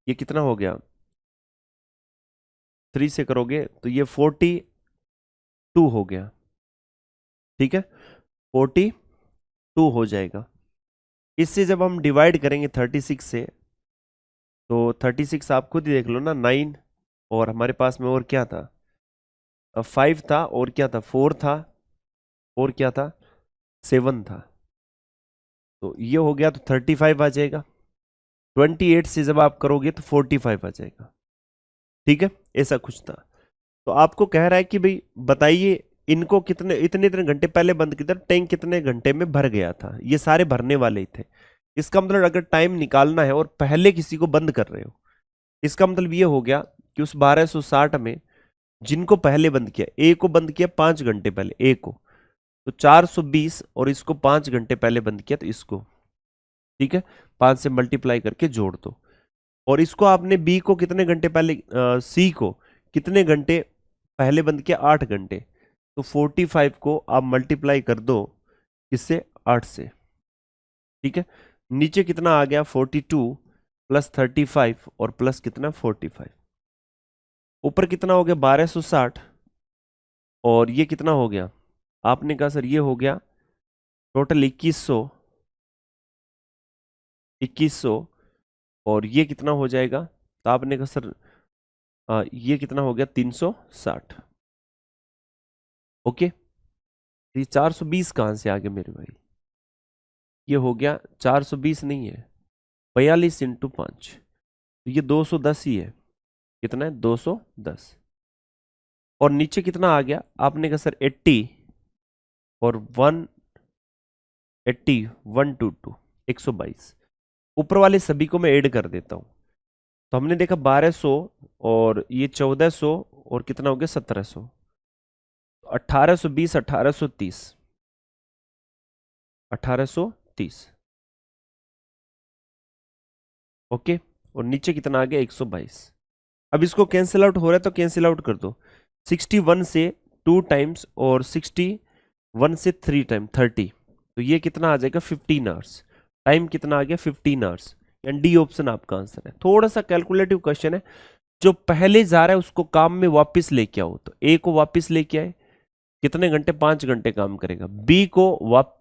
ये कितना हो गया 3 से करोगे तो ये 42 हो गया। ठीक है, 42 हो जाएगा। इससे जब हम डिवाइड करेंगे 36 से तो 36 आप खुद ही देख लो ना, 9 और हमारे पास में और क्या था, 5 था, और क्या था, 4 था, और क्या था, 7 था। तो ये हो गया, तो 35 आ जाएगा। 28 से जब आप करोगे तो 45 आ जाएगा। ठीक है, ऐसा कुछ था। तो आपको कह रहा है कि भाई बताइए इनको कितने इतने इतने घंटे पहले बंद किया था, टैंक कितने घंटे में भर गया था, ये सारे भरने वाले ही थे। इसका मतलब अगर टाइम निकालना है और पहले किसी को बंद कर रहे हो, इसका मतलब ये हो गया कि उस 1260 में जिनको पहले बंद किया, ए को बंद किया 5 घंटे पहले, ए को, तो 420, और इसको 5 घंटे पहले बंद किया तो इसको, ठीक है, 5 से मल्टीप्लाई करके जोड़ दो। और इसको आपने बी को कितने घंटे पहले, सी को कितने घंटे पहले बंद किया, 8 घंटे, तो 45 को आप मल्टीप्लाई कर दो किससे, 8 से। ठीक है, नीचे कितना आ गया, 42 प्लस 35 और प्लस कितना, 45। ऊपर कितना हो गया, 1260, और ये कितना हो गया, आपने कहा सर ये हो गया टोटल 2100, और ये कितना हो जाएगा, तो आपने कहा सर ये कितना हो गया, 360। ओके, ये 420 कहां से आ गया मेरे भाई, ये हो गया 420 नहीं है, 42 इंटू 5, तो ये 210 ही है। कितना है, 210। और नीचे कितना आ गया, आपने कहा सर 80 और 180, 122, 122। ऊपर वाले सभी को मैं ऐड कर देता हूं। तो हमने देखा 1200, और ये 1400, और कितना हो गया, 1700, 1820, 1830, 1830। ओके, और नीचे कितना आ गया, 122। अब इसको कैंसिल आउट हो रहा है तो कैंसिल आउट कर दो, 61 से 2 टाइम्स और 61 से 3 टाइम 30, तो ये कितना आ जाएगा, 15 आवर्स। टाइम कितना आ गया, 15 आवर्स। एंड डी ऑप्शन आपका आंसर है। थोड़ा सा कैलकुलेटिव क्वेश्चन है, जो पहले जा रहा है उसको काम में वापस लेके आओ, तो ए को वापस लेके आए, कितने घंटे, 5 घंटे काम करेगा। बी को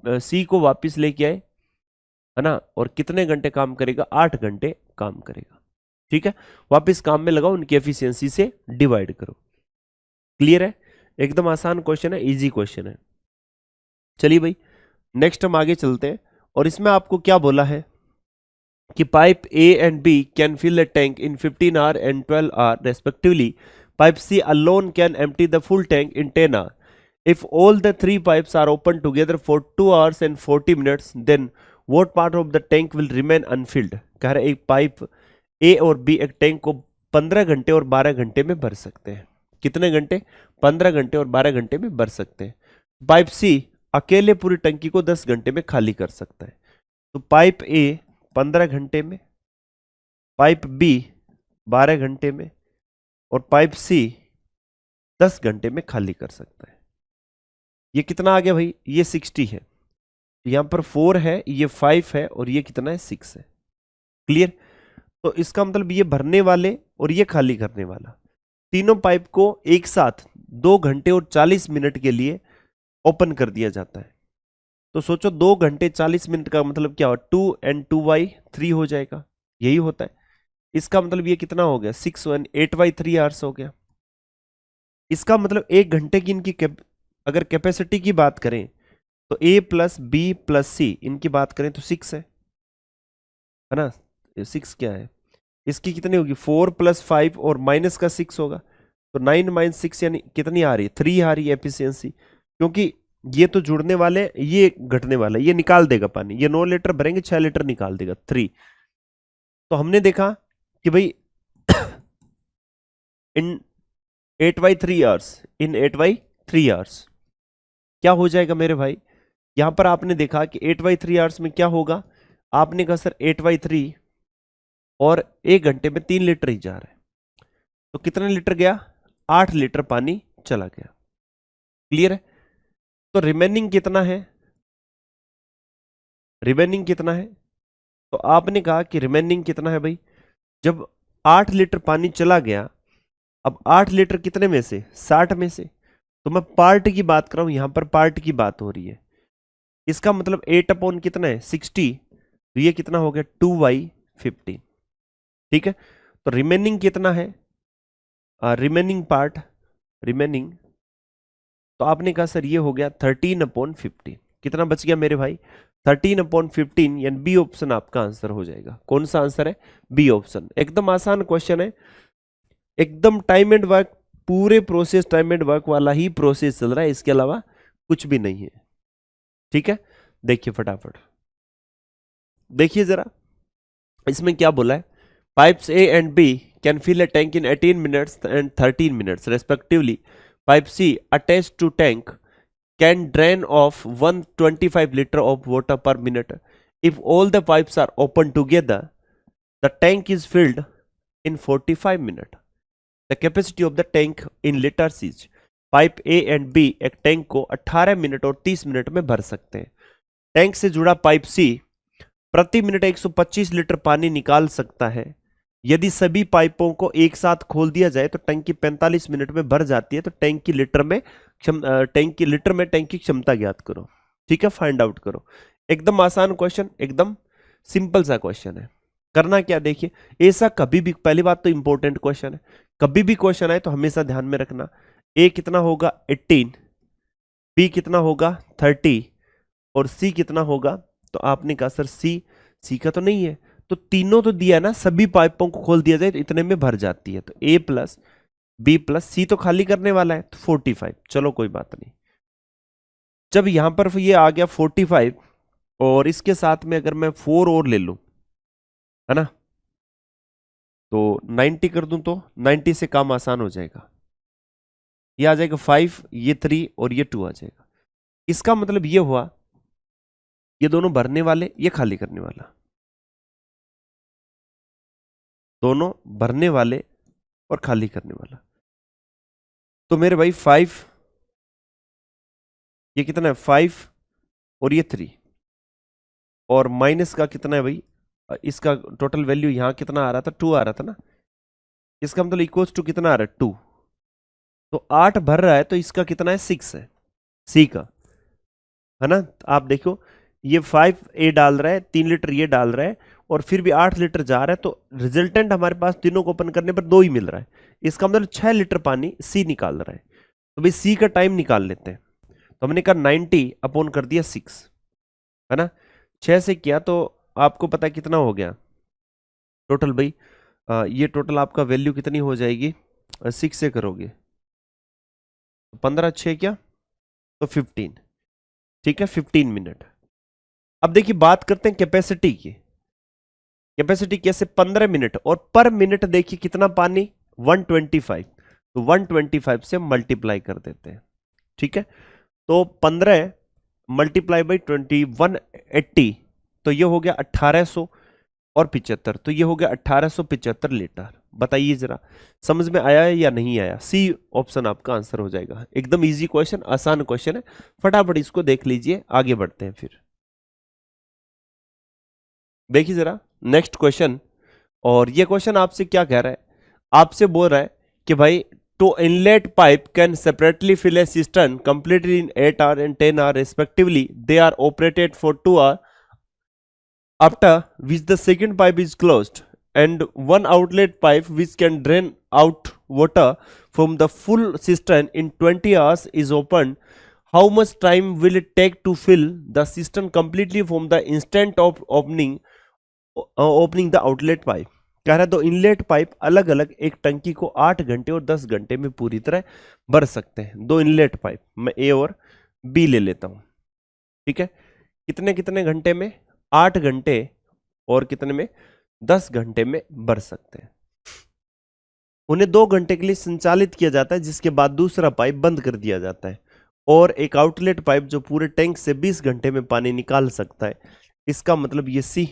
सी को वापस लेके आए, है ना, और कितने घंटे काम करेगा, 8 घंटे काम करेगा। ठीक है, वापस काम में लगाओ, उनकी एफिशिएंसी से डिवाइड करो। क्लियर है, एकदम आसान क्वेश्चन है, इजी क्वेश्चन है। चलिए भाई, नेक्स्ट हम आगे चलते हैं। और इसमें आपको क्या बोला है कि pipe A and B can fill the tank in 15 hour and 12 hour respectively. Pipe C alone can empty the full tank in 10 hours. If all the three pipes are open together for 2 hours and 40 minutes, then what part of the tank will remain unfilled? कह रहे एक पाइप ए और बी एक टैंक को 15 घंटे और 12 घंटे में भर सकते हैं। कितने घंटे, 15 घंटे और 12 घंटे में भर सकते हैं। पाइप सी अकेले पूरी टंकी को 10 घंटे में खाली कर सकता है। तो पाइप ए 15 घंटे में, पाइप बी 12 घंटे में, और पाइप सी 10 घंटे में खाली कर सकता है। ये कितना आ गया भाई, ये 60 है, यहां पर 4 है, ये 5 है, और ये कितना है, 6 है। क्लियर, तो इसका मतलब ये भरने वाले और ये खाली करने वाला, तीनों पाइप को एक साथ 2 घंटे और 40 मिनट के लिए ओपन कर दिया जाता है। तो सोचो 2 घंटे 40 मिनट का मतलब क्या हो, 2 and 2/3 हो जाएगा, यही होता है। इसका मतलब ये कितना हो गया, 6 and 8/3 आवर्स हो गया। इसका मतलब 1 घंटे की इनकी अगर कैपेसिटी की बात करें तो ए प्लस बी प्लस सी इनकी बात करें तो 6 है ना, 6 क्या है, इसकी कितनी होगी, 4 + 5 और माइनस का 6 होगा, तो 9 - 6 यानी कितनी आ रही है, 3 आ रही है एफिशिएंसी। क्योंकि ये तो जुड़ने वाले, ये घटने वाला, ये निकाल देगा पानी, ये 9 लीटर भरेंगे 6 लीटर निकाल देगा, 3। तो हमने देखा कि भाई इन 8/3 आवर्स, इन 8/3 आवर्स क्या हो जाएगा मेरे भाई, यहां पर आपने देखा कि 8/3 आवर्स में क्या होगा, आपने कहा सर 8/3 और 1 घंटे में 3 लीटर ही जा रहा है, तो कितने लीटर गया, 8 लीटर पानी चला गया। क्लियर है, तो रिमेनिंग कितना है, रिमेनिंग कितना है, तो आपने कहा कि रिमेनिंग कितना है भाई, जब 8 लीटर पानी चला गया, अब 8 लीटर कितने में से, 60 में से, तो मैं पार्ट की बात कर रहा हूं, यहां पर पार्ट की बात हो रही है। इसका मतलब 8 अपॉन कितना है, 60, तो ये कितना हो गया, 2/15। ठीक है, तो रिमेनिंग कितना है, रिमेनिंग पार्ट, रिमेनिंग, तो आपने कहा सर ये हो गया 13/15। कितना बच गया मेरे भाई, 13/15, यानी बी ऑप्शन आपका आंसर हो जाएगा। कौन सा आंसर है, बी ऑप्शन। एकदम आसान क्वेश्चन है, एकदम टाइम एंड वर्क, पूरे प्रोसेस टाइम एंड वर्क वाला ही प्रोसेस चल रहा है, इसके अलावा कुछ भी नहीं है। ठीक है, देखिए फटाफट देखिए जरा, इसमें क्या बोला है, pipes A and B can fill a tank in 18 minutes and 13 minutes respectively. Pipe C attached to tank can drain off 125 liter of water per minute. If all the pipes are open together, the tank is filled in 45 minutes. The capacity of the tank in liters is, pipe A and B एक टैंक को 18 मिनट और 30 मिनट में भर सकते हैं। टैंक से जुड़ा पाइप सी प्रति मिनट 125 लीटर पानी निकाल सकता है। यदि सभी पाइपों को एक साथ खोल दिया जाए तो टैंक की 45 मिनट में भर जाती है। तो टैंक की लिटर में टैंक की क्षमता ज्ञात करो। ठीक है, फाइंड आउट करो। एकदम आसान क्वेश्चन, एकदम सिंपल सा क्वेश्चन है। करना क्या, देखिए, ऐसा कभी भी, पहली बात तो इंपॉर्टेंट क्वेश्चन है, कभी भी क्वेश्चन आए तो हमेशा ध्यान में रखना, ए कितना होगा 18, बी कितना होगा 30 और सी कितना होगा। तो आपने कहा सर सी का तो नहीं है, तो तीनों तो दिया ना, सभी पाइपों को खोल दिया जाए तो इतने में भर जाती है। तो ए प्लस बी प्लस सी तो खाली करने वाला है, तो 45। चलो कोई बात नहीं। जब यहां पर ये आ गया 45 और इसके साथ में अगर मैं 4 और ले लूं, है ना, तो 90 कर दूं तो 90 से काम आसान हो जाएगा। ये आ जाएगा 5, ये 3 और ये 2 आ जाएगा। इसका मतलब ये हुआ, ये दोनों भरने वाले, ये खाली करने वाला, दोनों भरने वाले और खाली करने वाला। तो मेरे भाई 5, ये कितना है 5 और ये 3, और माइनस का कितना है भाई, इसका टोटल वैल्यू यहां कितना आ रहा था, 2 आ रहा था ना, इसका मतलब इक्वल्स टू कितना आ रहा है 2। तो 8 भर रहा है, तो इसका कितना है 6 है, सी का, है ना। आप देखो, ये 5 ए डाल रहा है, 3 लीटर ये डाल रहा है, और फिर भी 8 लीटर जा रहा है, तो रिजल्टेंट हमारे पास तीनों को ओपन करने पर 2 ही मिल रहा है। इसका मतलब 6 लीटर पानी सी निकाल रहा है। तो भाई सी का टाइम निकाल लेते हैं। तो हमने कहा 90 अपॉन कर दिया 6, है ना, 6 से किया तो आपको पता कितना हो गया टोटल भाई, ये टोटल आपका वैल्यू कितनी हो जाएगी, 6 से करोगे 15, 6 क्या, तो 15। ठीक है, 15 मिनट। अब देखिए बात करते हैं कैपेसिटी की। कैपेसिटी कैसे, 15 मिनट, और पर मिनट देखिए कितना पानी, 125। तो 125 से मल्टीप्लाई कर देते हैं। ठीक है, तो 15 मल्टीप्लाई बाई 20, 180, तो ये हो गया 1800 और 75, तो ये हो गया 1875 लीटर। बताइए जरा, समझ में आया है या नहीं आया। सी ऑप्शन आपका आंसर हो जाएगा। एकदम इजी क्वेश्चन, आसान क्वेश्चन है, फटाफट इसको देख लीजिए, आगे बढ़ते हैं फिर। देखिए जरा नेक्स्ट क्वेश्चन, और ये क्वेश्चन आपसे क्या कह रहा है, आपसे बोल रहा है कि भाई two inlet pipe can separately fill a cistern completely in 8 hour and 10 hour respectively. They are operated for 2 hour, after which the second pipe is closed, and one outlet pipe which can drain out water from the full cistern in 20 hours is opened. How much time will it take to fill the cistern completely from the instant of opening the outlet pipe? कह रहा है दो इनलेट पाइप अलग अलग एक टंकी को 8 घंटे और 10 घंटे में पूरी तरह भर सकते हैं। दो इनलेट पाइप, मैं ए और बी ले लेता हूं। ठीक है, कितने कितने घंटे में, 8 घंटे और कितने में, 10 घंटे में भर सकते हैं। उन्हें 2 घंटे के लिए संचालित किया जाता है, जिसके बाद दूसरा पाइप बंद कर दिया जाता है, और एक आउटलेट पाइप जो पूरे टैंक से 20 घंटे में पानी निकाल सकता है। इसका मतलब ये सी,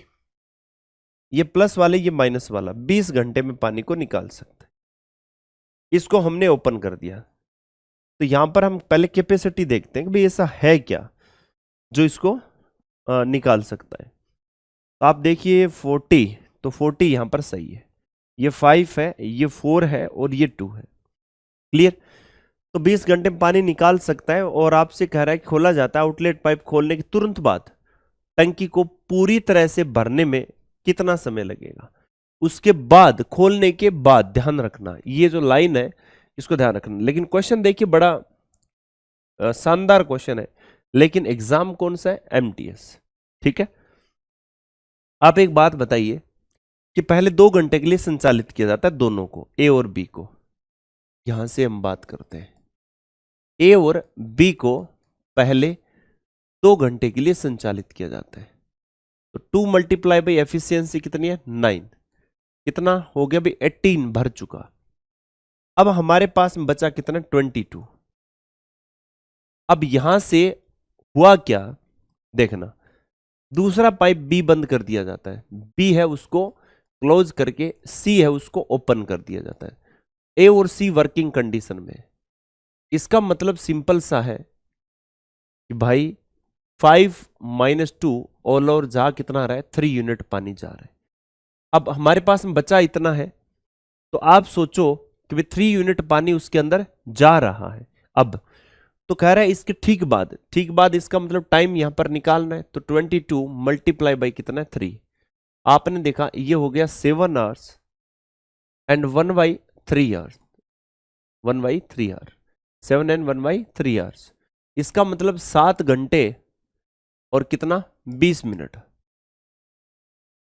ये प्लस वाले, ये माइनस वाला 20 घंटे में पानी को निकाल सकता है। इसको हमने ओपन कर दिया, तो यहां पर हम पहले कैपेसिटी देखते हैं कि भाई ऐसा है क्या जो इसको निकाल सकता है। तो आप देखिए 40, तो 40 यहां पर सही है, ये 5 है, ये 4 है और ये 2 है। क्लियर, तो 20 घंटे में पानी निकाल सकता है, और आपसे कह रहा है कि खोला जाता है आउटलेट पाइप खोलने के तुरंत बाद टंकी को पूरी तरह से भरने में कितना समय लगेगा। उसके बाद, खोलने के बाद, ध्यान रखना ये जो लाइन है इसको ध्यान रखना। लेकिन क्वेश्चन देखिए बड़ा शानदार क्वेश्चन है, लेकिन एग्जाम कौन सा है? एमटीएस। ठीक है, आप एक बात बताइए कि पहले 2 घंटे के लिए संचालित किया जाता है दोनों को, ए और बी को। यहां से हम बात करते हैं, ए और बी को पहले 2 घंटे के लिए संचालित किया जाता है। तो 2 मल्टीप्लाई बाई एफिशिएंसी कितनी है? 9। कितना हो गया भाई? 18 भर चुका। अब हमारे पास में बचा कितना? 22। अब यहां से हुआ क्या देखना, दूसरा पाइप बी बंद कर दिया जाता है, बी है उसको क्लोज करके सी है उसको ओपन कर दिया जाता है, ए और सी वर्किंग कंडीशन में। इसका मतलब सिंपल सा है कि भाई 5 - 2 ऑल ओवर जा कितना आ रहा है? 3 यूनिट पानी जा रहा है। अब हमारे पास में बचा इतना है, तो आप सोचो कि भाई 3 यूनिट पानी उसके अंदर जा रहा है। अब तो कह रहा है इसके ठीक बाद इसका मतलब टाइम यहां पर निकालना है। तो 22 मल्टीप्लाई बाई कितना है? 3। आपने देखा ये हो गया 7 hours and 1/3 hours, 1/3 hour, 7 and 1/3 hours. इसका मतलब 7 घंटे और कितना? 20 मिनट।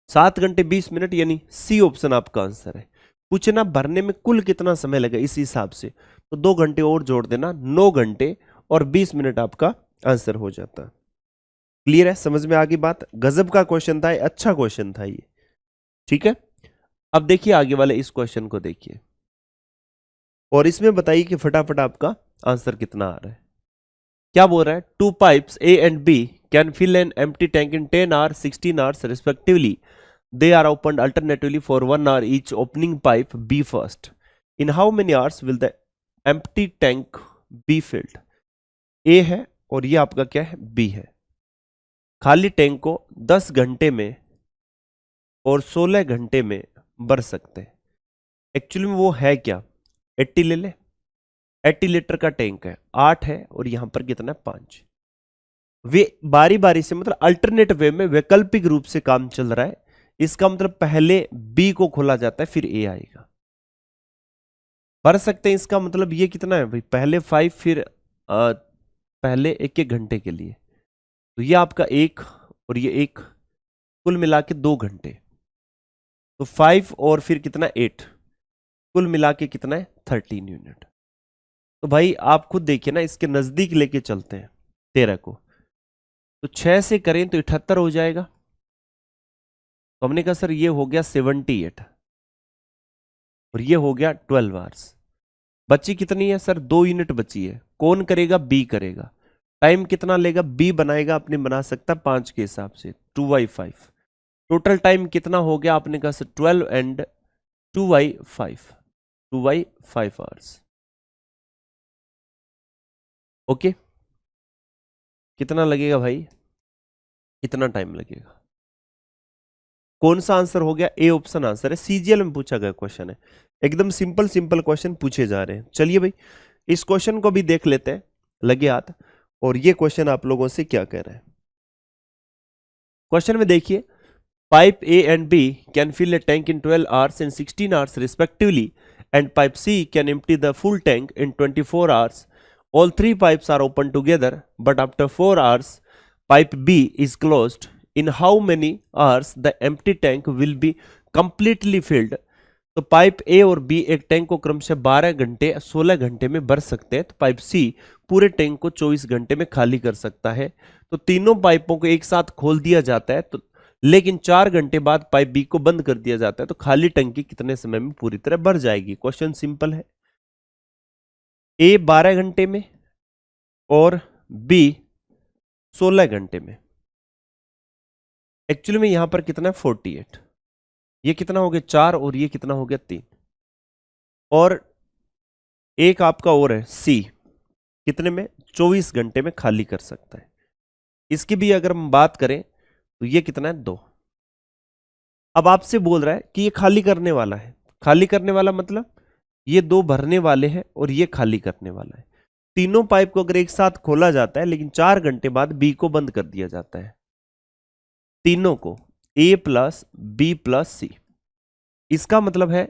7 घंटे 20 मिनट, यानी सी ऑप्शन आपका आंसर है। पूछना भरने में कुल कितना समय लगा इस हिसाब से, तो 2 घंटे और जोड़ देना, 9 घंटे और 20 मिनट आपका आंसर हो जाता। क्लियर है? समझ में आ गई बात? गजब का क्वेश्चन था, अच्छा क्वेश्चन था ये। ठीक है, अब देखिए आगे वाले इस क्वेश्चन को देखिए और इसमें बताइए कि फटाफट आपका आंसर कितना आ रहा है। क्या बोल रहा है? 2 pipes A and B can fill an empty tank in 10 hours 16 hours respectively. They are opened alternatively for 1 hour each. Opening pipe B first. In how many hours will the empty tank be filled? A है और ये आपका क्या है? B है। खाली टैंक को 10 घंटे में और 16 घंटे में भर सकते हैं। एक्चुअली में वो है क्या? 80 ले ले, 80 लीटर का टैंक है, 8 है और यहां पर कितना है? 5। वे बारी बारी से, मतलब अल्टरनेट वे में, वैकल्पिक रूप से काम चल रहा है। इसका मतलब पहले बी को खोला जाता है फिर ए आएगा। भर सकते हैं, इसका मतलब ये कितना है भाई? पहले 5 फिर पहले 1-1 घंटे के लिए, तो ये आपका 1 और ये 1, कुल मिला के 2 घंटे। तो 5 और फिर कितना? 8, कुल मिला के कितना है? 13 यूनिट। तो भाई आप खुद देखिए ना, इसके नजदीक लेके चलते हैं 13 को, तो 6 से करें तो 78 हो जाएगा। तो हमने कहा सर ये हो गया 78 और ये हो गया 12 आवर्स। बची कितनी है सर? 2 यूनिट बची है। कौन करेगा? बी करेगा। टाइम कितना लेगा? बी बनाएगा, अपने बना सकता 5 के हिसाब से, 2/5। टोटल टाइम कितना हो गया? आपने कहा सर 12 एंड 2/5, 2/5 आवर्स। ओके, कितना लगेगा भाई? कितना टाइम लगेगा? कौन सा आंसर हो गया? ए ऑप्शन आंसर है। सीजीएल में पूछा गया क्वेश्चन है, एकदम सिंपल सिंपल क्वेश्चन पूछे जा रहे हैं। चलिए भाई इस क्वेश्चन को भी देख लेते हैं, लगे हाथ। और ये क्वेश्चन आप लोगों से क्या कह रहा है? क्वेश्चन में देखिए, pipe A and B can fill a tank in 12 hours and 16 hours respectively, and pipe C can empty the full tank in 24 hours. All 3 pipes are open together, but after 4 hours, pipe B is closed. In how many hours the empty tank will be completely filled? तो पाइप ए और बी एक टैंक को क्रमशः 12 घंटे 16 घंटे में भर सकते हैं, तो पाइप सी पूरे टैंक को 24 घंटे में खाली कर सकता है। तो तीनों पाइपों को एक साथ खोल दिया जाता है, तो लेकिन 4 घंटे बाद पाइप बी को बंद कर दिया जाता है, तो खाली टंकी कितने समय में पूरी तरह भर जाएगी? क्वेश्चन सिंपल है। ए 12 घंटे में और बी 16 घंटे में। एक्चुअली में यहां पर कितना है? 48। ये कितना हो गया? 4 और ये कितना हो गया? 3। और एक आपका और है सी, कितने में? 24 घंटे में खाली कर सकता है। इसकी भी अगर हम बात करें तो ये कितना है? 2। अब आपसे बोल रहा है कि ये खाली करने वाला है। खाली करने वाला मतलब ये 2 भरने वाले हैं और ये खाली करने वाला है। तीनों पाइप को अगर एक साथ खोला जाता है, लेकिन 4 घंटे बाद बी को बंद कर दिया जाता है, तीनों को, ए प्लस बी प्लस सी। इसका मतलब है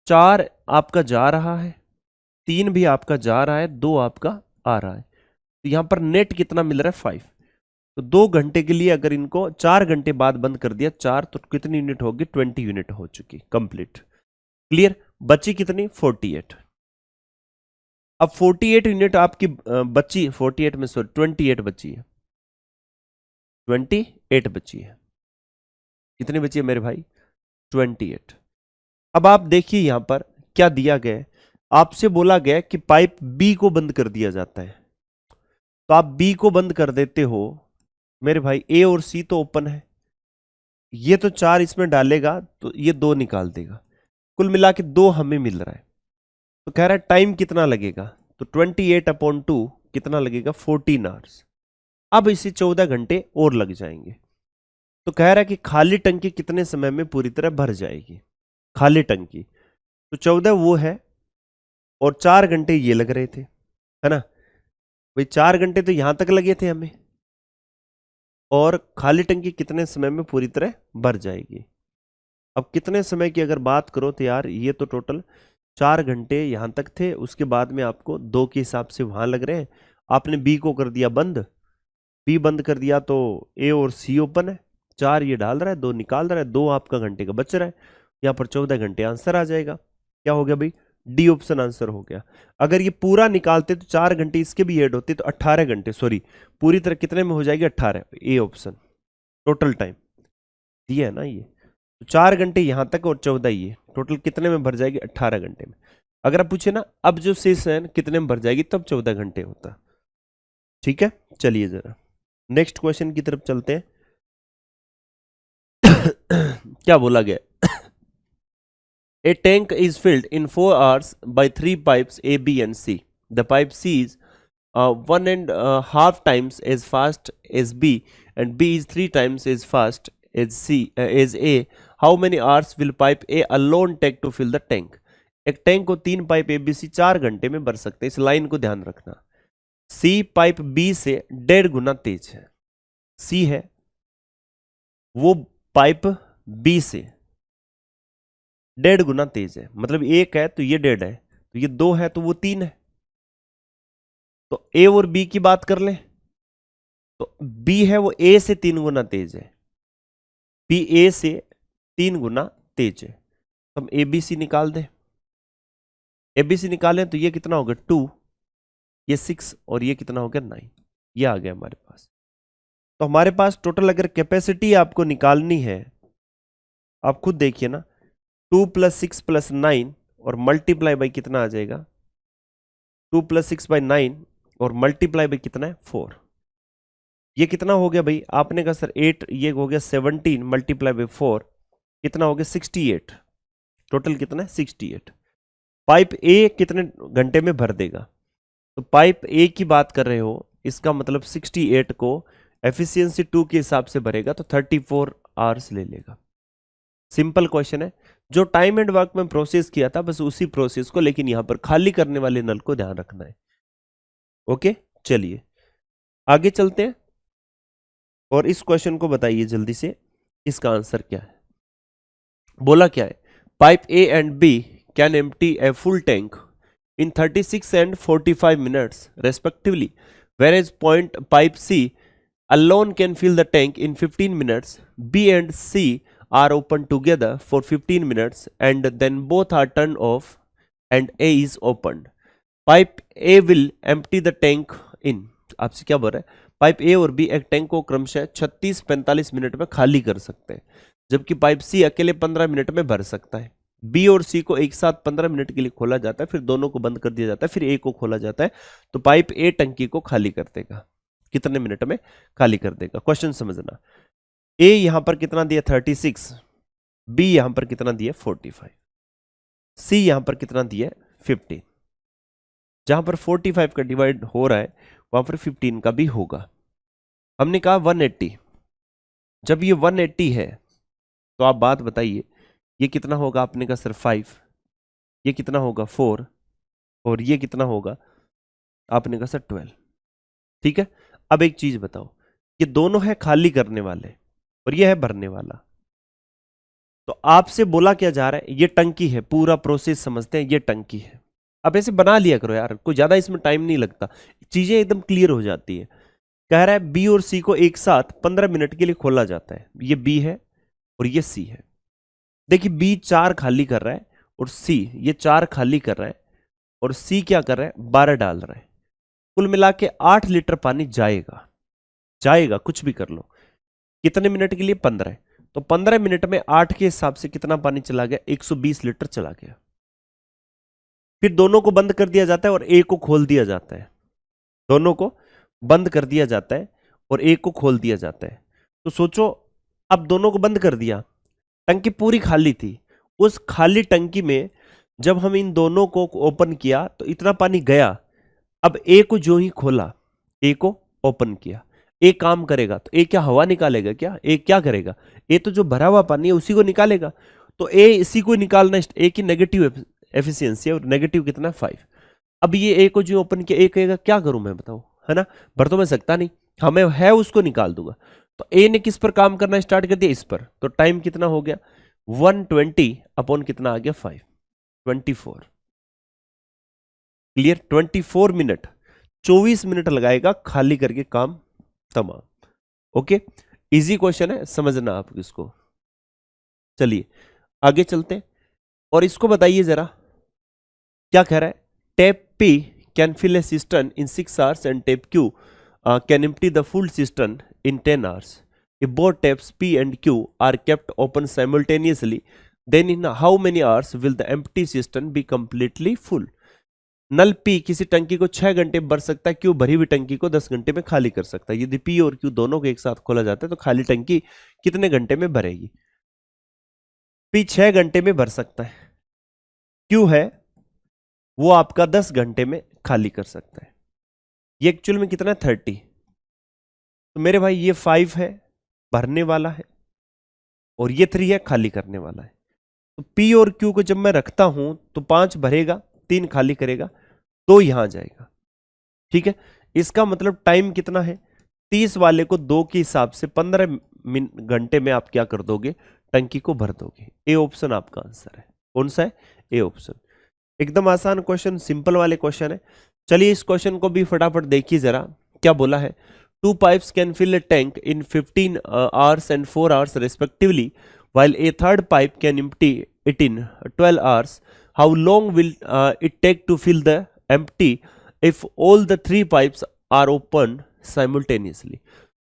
4 आपका जा रहा है, 3 भी आपका जा रहा है, 2 आपका आ रहा है, तो यहां पर नेट कितना मिल रहा है 5। तो 2 घंटे के लिए अगर इनको 4 घंटे बाद बंद कर दिया 4, तो कितनी यूनिट होगी, 20 यूनिट हो चुकी कंप्लीट। क्लियर। बची कितनी, 48। अब 48 यूनिट आपकी बची, 48 में सॉरी 28 बची है, 28 बची है। कितनी बची है मेरे भाई, 28। अब आप देखिए यहां पर क्या दिया गया है, आपसे बोला गया है कि पाइप बी को बंद कर दिया जाता है, तो आप बी को बंद कर देते हो मेरे भाई, ए और सी तो ओपन है, ये तो 4 इसमें डालेगा तो ये 2 निकाल देगा, कुल मिला के 2 हमें मिल रहा है। तो कह रहा है टाइम कितना लगेगा, तो 28/2 कितना लगेगा, 14 आवर्स। अब इसे 14 घंटे और लग जाएंगे। तो कह रहा है कि खाली टंकी कितने समय में पूरी तरह भर जाएगी, खाली टंकी, तो 14 वो है और 4 घंटे ये लग रहे थे, है ना भाई, 4 घंटे तो यहां तक लगे थे हमें, और खाली टंकी कितने समय में पूरी तरह भर जाएगी। अब कितने समय की अगर बात करो तो यार ये तो टोटल 4 घंटे यहां तक थे, उसके बाद में आपको 2 के हिसाब से वहां लग रहे हैं, आपने बी को कर दिया बंद, बी बंद कर दिया तो ए और सी ओपन है, 4 ये डाल रहा है, 2 निकाल रहा है, 2 आपका घंटे का बच रहा है, यहाँ पर 14 घंटे आंसर आ जाएगा। क्या हो गया भाई, डी ऑप्शन आंसर हो गया। अगर ये पूरा निकालते तो 4 घंटे इसके भी ऐड होते तो 18 घंटे, सॉरी पूरी तरह कितने में हो जाएगी, 18, ए ऑप्शन टोटल टाइम दिया है ना ये, तो 4 घंटे यहां तक और 14 ये, टोटल कितने में भर जाएगी, 18 घंटे में। अगर आप पूछे ना अब जो शेष है कितने में भर जाएगी, तब 14 घंटे होता। ठीक है, चलिए जरा नेक्स्ट क्वेश्चन की तरफ चलते हैं। क्या बोला गया, A tank is filled in 4 hours by 3 pipes A, B and C. The pipe C is 1.5 times as fast as B and B is 3 times as fast as as A. How many hours will pipe A alone take to fill the tank? एक टैंक को 3 पाइप ए बी सी 4 घंटे में भर सकते हैं, इस लाइन को ध्यान रखना। सी पाइप बी से 1.5 गुना तेज है, सी है वो पाइप बी से 1.5 गुना तेज है, मतलब 1 है तो ये 1.5 है, तो ये 2 है तो वो 3 है। तो ए और बी की बात कर ले, तो बी है वो ए से 3 गुना तेज है, बी ए से 3 गुना तेज है, तो हम ए बी सी निकाल दें। ए बी सी निकालें तो ये कितना होगा 2, ये 6 और ये कितना हो गया 9, ये आ गया हमारे पास। तो हमारे पास टोटल अगर कैपेसिटी आपको निकालनी है, आप खुद देखिए ना, 2 + 6 + 9 और मल्टीप्लाई बाई कितना आ जाएगा, 2 + 6/9 और मल्टीप्लाई बाई कितना है 4, ये कितना हो गया भाई, आपने कहा सर 8, ये हो गया 17 मल्टीप्लाई बाई 4 कितना हो गया 68, टोटल कितना है 68। पाइप ए कितने घंटे में भर देगा, तो पाइप ए की बात कर रहे हो, इसका मतलब 68 को एफिशिएंसी 2 के हिसाब से भरेगा तो 34 आवर्स ले लेगा। सिंपल क्वेश्चन है, जो टाइम एंड वर्क में प्रोसेस किया था बस उसी प्रोसेस को, लेकिन यहां पर खाली करने वाले नल को ध्यान रखना है। ओके, चलिए आगे चलते हैं और इस क्वेश्चन को बताइए जल्दी से, इसका आंसर क्या है। बोला क्या है, pipe A and B can empty a full tank in 36 and 45 minutes respectively, whereas point pipe C alone can fill the tank in 15 minutes. B and C are open together for 15 minutes and then both are turned off and A is opened. Pipe A will empty the tank in, आपसे क्या बोल रहा है, पाइप ए और बी एक टैंक को क्रमशः 36-45 मिनट में खाली कर सकते हैं, जबकि पाइप सी अकेले 15 मिनट में भर सकता है। बी और सी को एक साथ 15 मिनट के लिए खोला जाता है, फिर दोनों को बंद कर दिया जाता है, फिर ए को खोला जाता है, तो पाइप ए टंकी को खाली कर देगा, कितने मिनट में खाली कर देगा। क्वेश्चन समझना, ए यहां पर कितना दिया 36, बी यहां पर कितना दिया 45, सी यहां पर कितना दिया 15, जहां पर 45 का डिवाइड हो रहा है वहां पर 15 का भी होगा। हमने कहा 180, जब ये 180 है तो आप बात बताइए ये कितना होगा, आपने कहा सर 5, ये कितना होगा 4 और ये कितना होगा, आपने कहा सर 12। ठीक है, अब एक चीज बताओ, ये दोनों है खाली करने वाले और ये है भरने वाला, तो आपसे बोला क्या जा रहा है, ये टंकी है, पूरा प्रोसेस समझते हैं, ये टंकी है। अब ऐसे बना लिया करो यार, कोई ज्यादा इसमें टाइम नहीं लगता, चीजें एकदम क्लियर हो जाती है। कह रहा है बी और सी को एक साथ 15 मिनट के लिए खोला जाता है। ये बी है और ये सी है। देखिए बी 4 खाली कर रहा है और सी ये 4 खाली कर रहा है और सी क्या कर रहा है, 12 डाल रहा है। कुल मिला के 8 लीटर पानी जाएगा, जाएगा कुछ भी कर लो। कितने मिनट के लिए, 15। तो 15 मिनट में 8 के हिसाब से कितना पानी चला गया, 120 लीटर चला गया। फिर दोनों को बंद कर दिया जाता है और ए को खोल दिया जाता है। दोनों को बंद कर दिया जाता है और ए को खोल दिया जाता है। तो सोचो, अब दोनों को बंद कर दिया, टंकी पूरी खाली थी। उस खाली टंकी में जब हम इन दोनों को ओपन किया तो इतना पानी गया। अब ए को जो ही खोला, ए को ओपन किया, ए काम करेगा तो ए क्या हवा निकालेगा क्या, ए क्या करेगा, ए तो जो भरा हुआ पानी है उसी को निकालेगा। तो ए इसी को निकालना, ए की नेगेटिव एफिशिएंसी है और नेगेटिव कितना, 5। अब ये ए को जो ओपन किया, ए कहेगा क्या करूं मैं बताओ, है ना, भर तो मैं सकता नहीं, हमें है उसको निकाल दूंगा। तो ए ने किस पर काम करना स्टार्ट कर दिया, इस पर। तो टाइम कितना हो गया, 120 अपॉन कितना आ गया, 5, 24। क्लियर, 24 मिनट, 24 मिनट लगाएगा खाली करके काम तमाम। ओके, इजी क्वेश्चन है, समझना आप इसको। चलिए आगे चलते हैं और इसको बताइए जरा, क्या कह रहा है, tap P can fill a cistern in 6 hours and tap Q can empty the full cistern in 10 hours. If both taps P and Q are kept open simultaneously, then in how many hours will the empty cistern be completely full? नल P किसी टंकी को 6 घंटे भर सकता है, Q भरी हुई टंकी को 10 घंटे में खाली कर सकता है। यदि P और Q दोनों को एक साथ खोला जाता है तो खाली टंकी कितने घंटे में भरेगी? P 6 घंटे में भर सकता है, Q है वो आपका 10 घंटे में खाली कर सकता है। ये एक्चुअल में कितना है, 30। तो मेरे भाई ये 5 है भरने वाला है और ये 3 है खाली करने वाला है। तो P और Q को जब मैं रखता हूं तो 5 भरेगा, 3 खाली करेगा, 2 यहां जाएगा। ठीक है, इसका मतलब टाइम कितना है, 30 वाले को 2 के हिसाब से 15 घंटे में आप क्या कर दोगे, टंकी को भर दोगे। ए ऑप्शन आपका आंसर है। कौन सा है, ए ऑप्शन। एकदम आसान क्वेश्चन, सिंपल वाले क्वेश्चन है। चलिए इस क्वेश्चन को भी फटाफट देखिए जरा, क्या बोला है। 2 pipes can fill a tank in 15 hours and 4 hours respectively, while a third pipe can empty it in 12 hours. How long will it take to fill the empty if all the 3 pipes are opened simultaneously?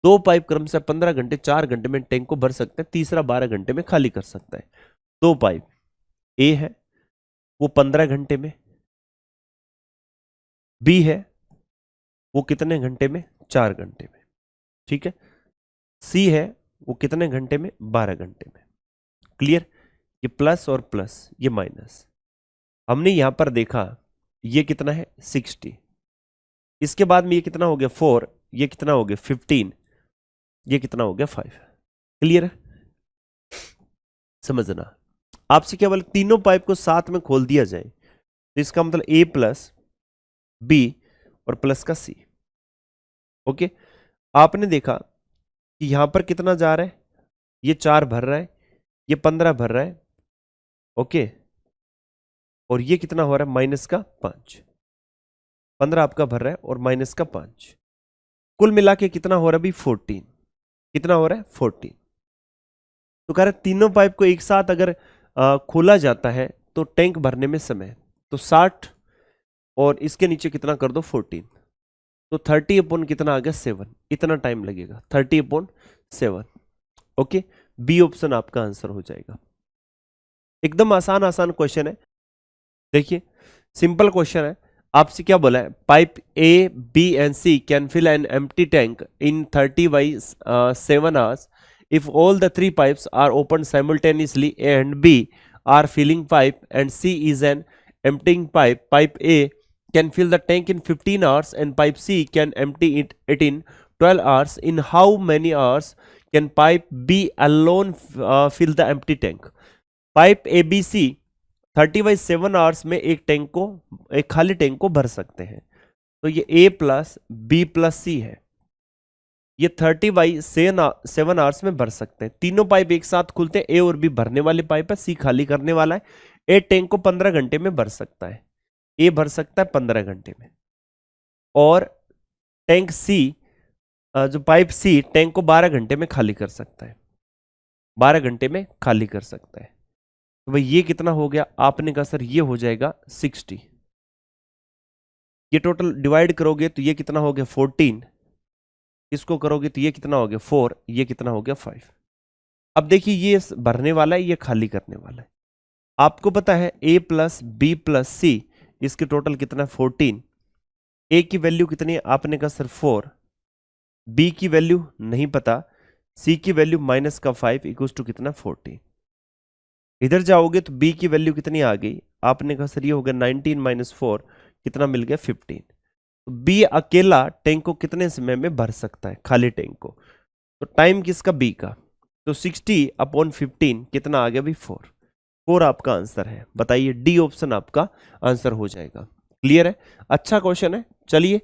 2 pipe क्रम से 15 घंटे 4 घंटे में टैंक को भर सकते हैं, तीसरा 12 घंटे में खाली कर सकता है। 2 पाइप ए है वो 15 घंटे में, बी है वो कितने घंटे में, 4 घंटे में। ठीक है, सी है वो कितने घंटे में, 12 घंटे में। क्लियर, ये प्लस और प्लस, ये माइनस। हमने यहां पर देखा ये कितना है, 60। इसके बाद में ये कितना हो गया, 4, ये कितना हो गया 15, ये कितना हो गया 5। क्लियर है, समझना। आपसे क्या बोले, तीनों पाइप को साथ में खोल दिया जाए तो इसका मतलब ए प्लस बी और प्लस का सी। ओके, आपने देखा कि यहां पर कितना जा रहा है, ये 4 भर रहा है, ये 15 भर रहा है। ओके, और ये कितना हो रहा है, माइनस का 5। 15 आपका भर रहा है और माइनस का 5, कुल मिला के कितना हो रहा है अभी, 14। कितना हो रहा है, 14। तो कह रहा है तीनों पाइप को एक साथ अगर खोला जाता है तो टैंक भरने में समय, तो 60 और इसके नीचे कितना कर दो, 14। तो 30 अपॉन कितना आ गया, 7। इतना टाइम लगेगा, 30 अपॉन 7। ओके, बी ऑप्शन आपका आंसर हो जाएगा। एकदम आसान आसान क्वेश्चन है। देखिए सिंपल क्वेश्चन है, आपसे क्या बोला है, pipe A B and C can fill an empty tank in 30 by 7 hours if all the 3 pipes are opened simultaneously. A and B are filling pipe and C is an emptying pipe. Pipe A can fill the tank in 15 hours and pipe C can empty it in 12 hours. In how many hours can pipe B alone fill the empty tank? Pipe ABC 30 by 7 hours में एक टैंक को, एक खाली टैंक को भर सकते हैं। तो ये A प्लस बी प्लस सी है, ये 30/7 आवर्स में भर सकते हैं। तीनों पाइप एक साथ खुलते हैं। ए और बी भरने वाले पाइप है, सी खाली करने वाला है। ए टैंक को 15 घंटे में भर सकता है, ए भर सकता है 15 घंटे में, और टैंक सी, जो पाइप सी टैंक को 12 घंटे में खाली कर सकता है, 12 घंटे में खाली कर सकता है। तो भाई ये कितना हो गया, आपने कहा सर ये हो जाएगा 60। ये टोटल डिवाइड करोगे तो ये कितना हो गया 14, इसको करोगे तो ये कितना हो गया 4, ये कितना हो गया 5। अब देखिए ये भरने वाला है, ये खाली करने वाला है। आपको पता है a प्लस बी प्लस सी, इसके टोटल कितना है 14। ए की वैल्यू कितनी है, आपने कहा सर 4, बी की वैल्यू नहीं पता, सी की वैल्यू माइनस का 5 इक्वल्स टू कितना 14। इधर जाओगे तो बी की वैल्यू कितनी आ गई, आपने कहा सर ये हो गया 19 माइनस 4, कितना मिल गया 15। तो बी अकेला टैंक को कितने समय में भर सकता है, खाली टैंक को। तो टाइम किसका, बी का। तो 60/15 कितना आ गया भाई 4 आपका आंसर है। बताइए डी ऑप्शन आपका आंसर हो जाएगा। क्लियर है, अच्छा क्वेश्चन है। चलिए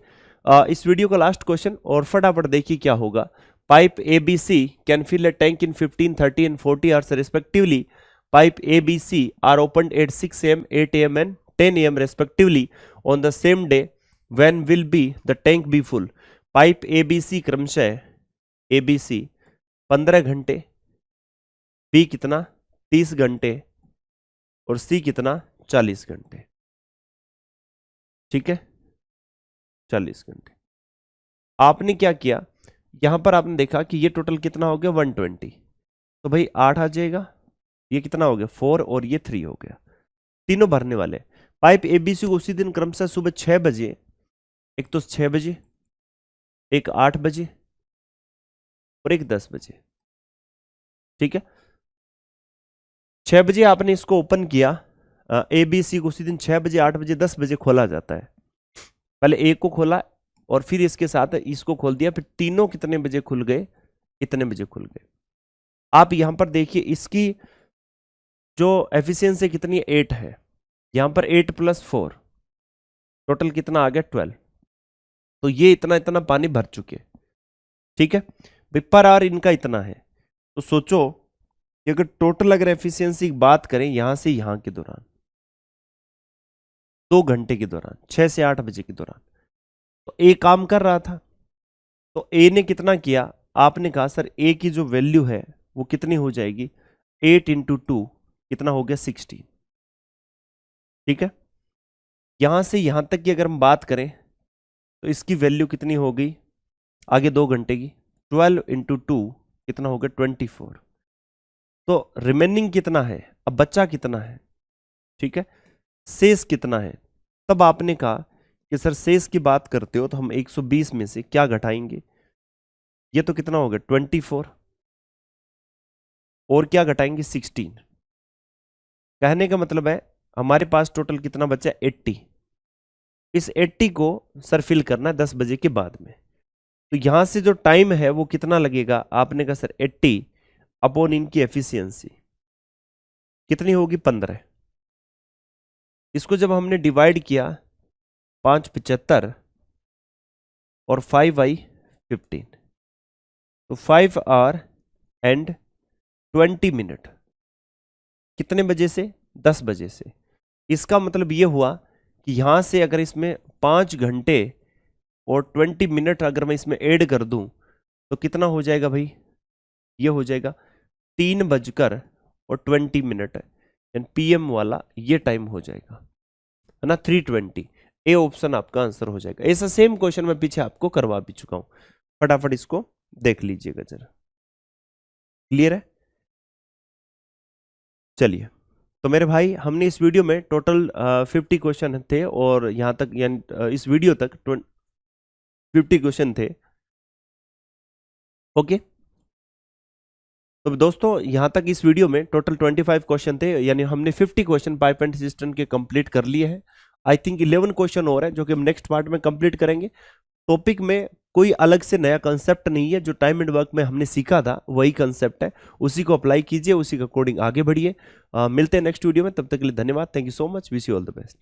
इस वीडियो का लास्ट क्वेश्चन, और फटाफट देखिए क्या होगा। Pipe A B C can fill a tank in 15, 30 and 40 hours respectively. Pipe A, B, C are opened at 6 am, 8 am and 10 am respectively on the same day. When will be the tank be full? Pipe A, B, C क्रमशः A, B, C 15 घंटे, B कितना 30 घंटे और C कितना 40 घंटे। ठीक है, 40 घंटे। आपने क्या किया, यहां पर आपने देखा कि ये टोटल कितना हो गया 120, तो भाई 8 आ जाएगा, ये कितना हो गया 4 और ये 3 हो गया। तीनों भरने वाले। पाइप एबीसी को उसी दिन क्रमशः सुबह 6 बजे, एक तो 6 बजे, एक 8 बजे और एक 10 बजे। ठीक है, 6 बजे आपने इसको ओपन किया, एबीसी को उसी दिन 6 बजे, 8 बजे, 10 बजे खोला जाता है। पहले एक को खोला और फिर इसके साथ इसको खोल दिया, फिर तीनों कितने बजे खुल गए, इतने बजे खुल गए। आप यहां पर देखिए इसकी जो एफिशिएंसी कितनी 8 है, यहां पर 8 + 4 टोटल कितना आ गया 12। तो ये इतना इतना पानी भर चुके। ठीक है भाई, पर आवर इनका इतना है। तो सोचो कि अगर टोटल अगर एफिशिएंसी की बात करें यहां से यहां के दौरान 2 घंटे के दौरान 6 से 8 बजे के दौरान, तो ए काम कर रहा था, तो ए ने कितना किया, आपने कहा सर ए की जो वैल्यू है वो कितनी हो जाएगी, 8 × 2 कितना हो गया 16। ठीक है, यहां से यहां तक की अगर हम बात करें तो इसकी वैल्यू कितनी हो गई आगे 2 घंटे की, 12 × 2 कितना हो गया 24। तो रिमेनिंग कितना है, अब बच्चा कितना है। ठीक है, शेष कितना है। तब आपने कहा कि सर शेष की बात करते हो तो हम 120 में से क्या घटाएंगे, ये तो कितना हो गया 24 और क्या घटाएंगे 16। कहने का मतलब है हमारे पास टोटल कितना बचा 80। इस 80 को सर फिल करना है 10 बजे के बाद में। तो यहां से जो टाइम है वो कितना लगेगा, आपने कहा सर 80 अपॉन इनकी एफिशिएंसी कितनी होगी 15। इसको जब हमने डिवाइड किया 5 75 और 5/15, तो 5 आवर एंड 20 मिनट कितने बजे से, 10 बजे से। इसका मतलब ये हुआ कि यहां से अगर इसमें 5 घंटे और 20 मिनट अगर मैं इसमें ऐड कर दूं तो कितना हो जाएगा भाई, ये हो जाएगा 3:20 यानी पीएम वाला ये टाइम हो जाएगा, है ना 3:20। ए ऑप्शन आपका आंसर हो जाएगा। ऐसा सेम क्वेश्चन मैं पीछे आपको करवा भी चुका हूं, फटाफट इसको देख लीजिएगा जरा। क्लियर है, चलिए। तो मेरे भाई हमने इस वीडियो में टोटल 50 क्वेश्चन थे, और यहां तक यानी इस वीडियो तक 50 क्वेश्चन थे। ओके, तो दोस्तों यहां तक इस वीडियो में टोटल 25 क्वेश्चन थे, यानी हमने 50 क्वेश्चन पाइप एंड सिस्टम के कंप्लीट कर लिए हैं। आई थिंक 11 क्वेश्चन और है जो कि हम नेक्स्ट पार्ट में कंप्लीट करेंगे। टॉपिक में कोई अलग से नया कंसेप्ट नहीं है, जो टाइम एंड वर्क में हमने सीखा था वही कंसेप्ट है, उसी को अप्लाई कीजिए, उसी के अकॉर्डिंग आगे बढ़िए। मिलते हैं नेक्स्ट वीडियो में, तब तक के लिए धन्यवाद। Thank you so much, wish you all the best.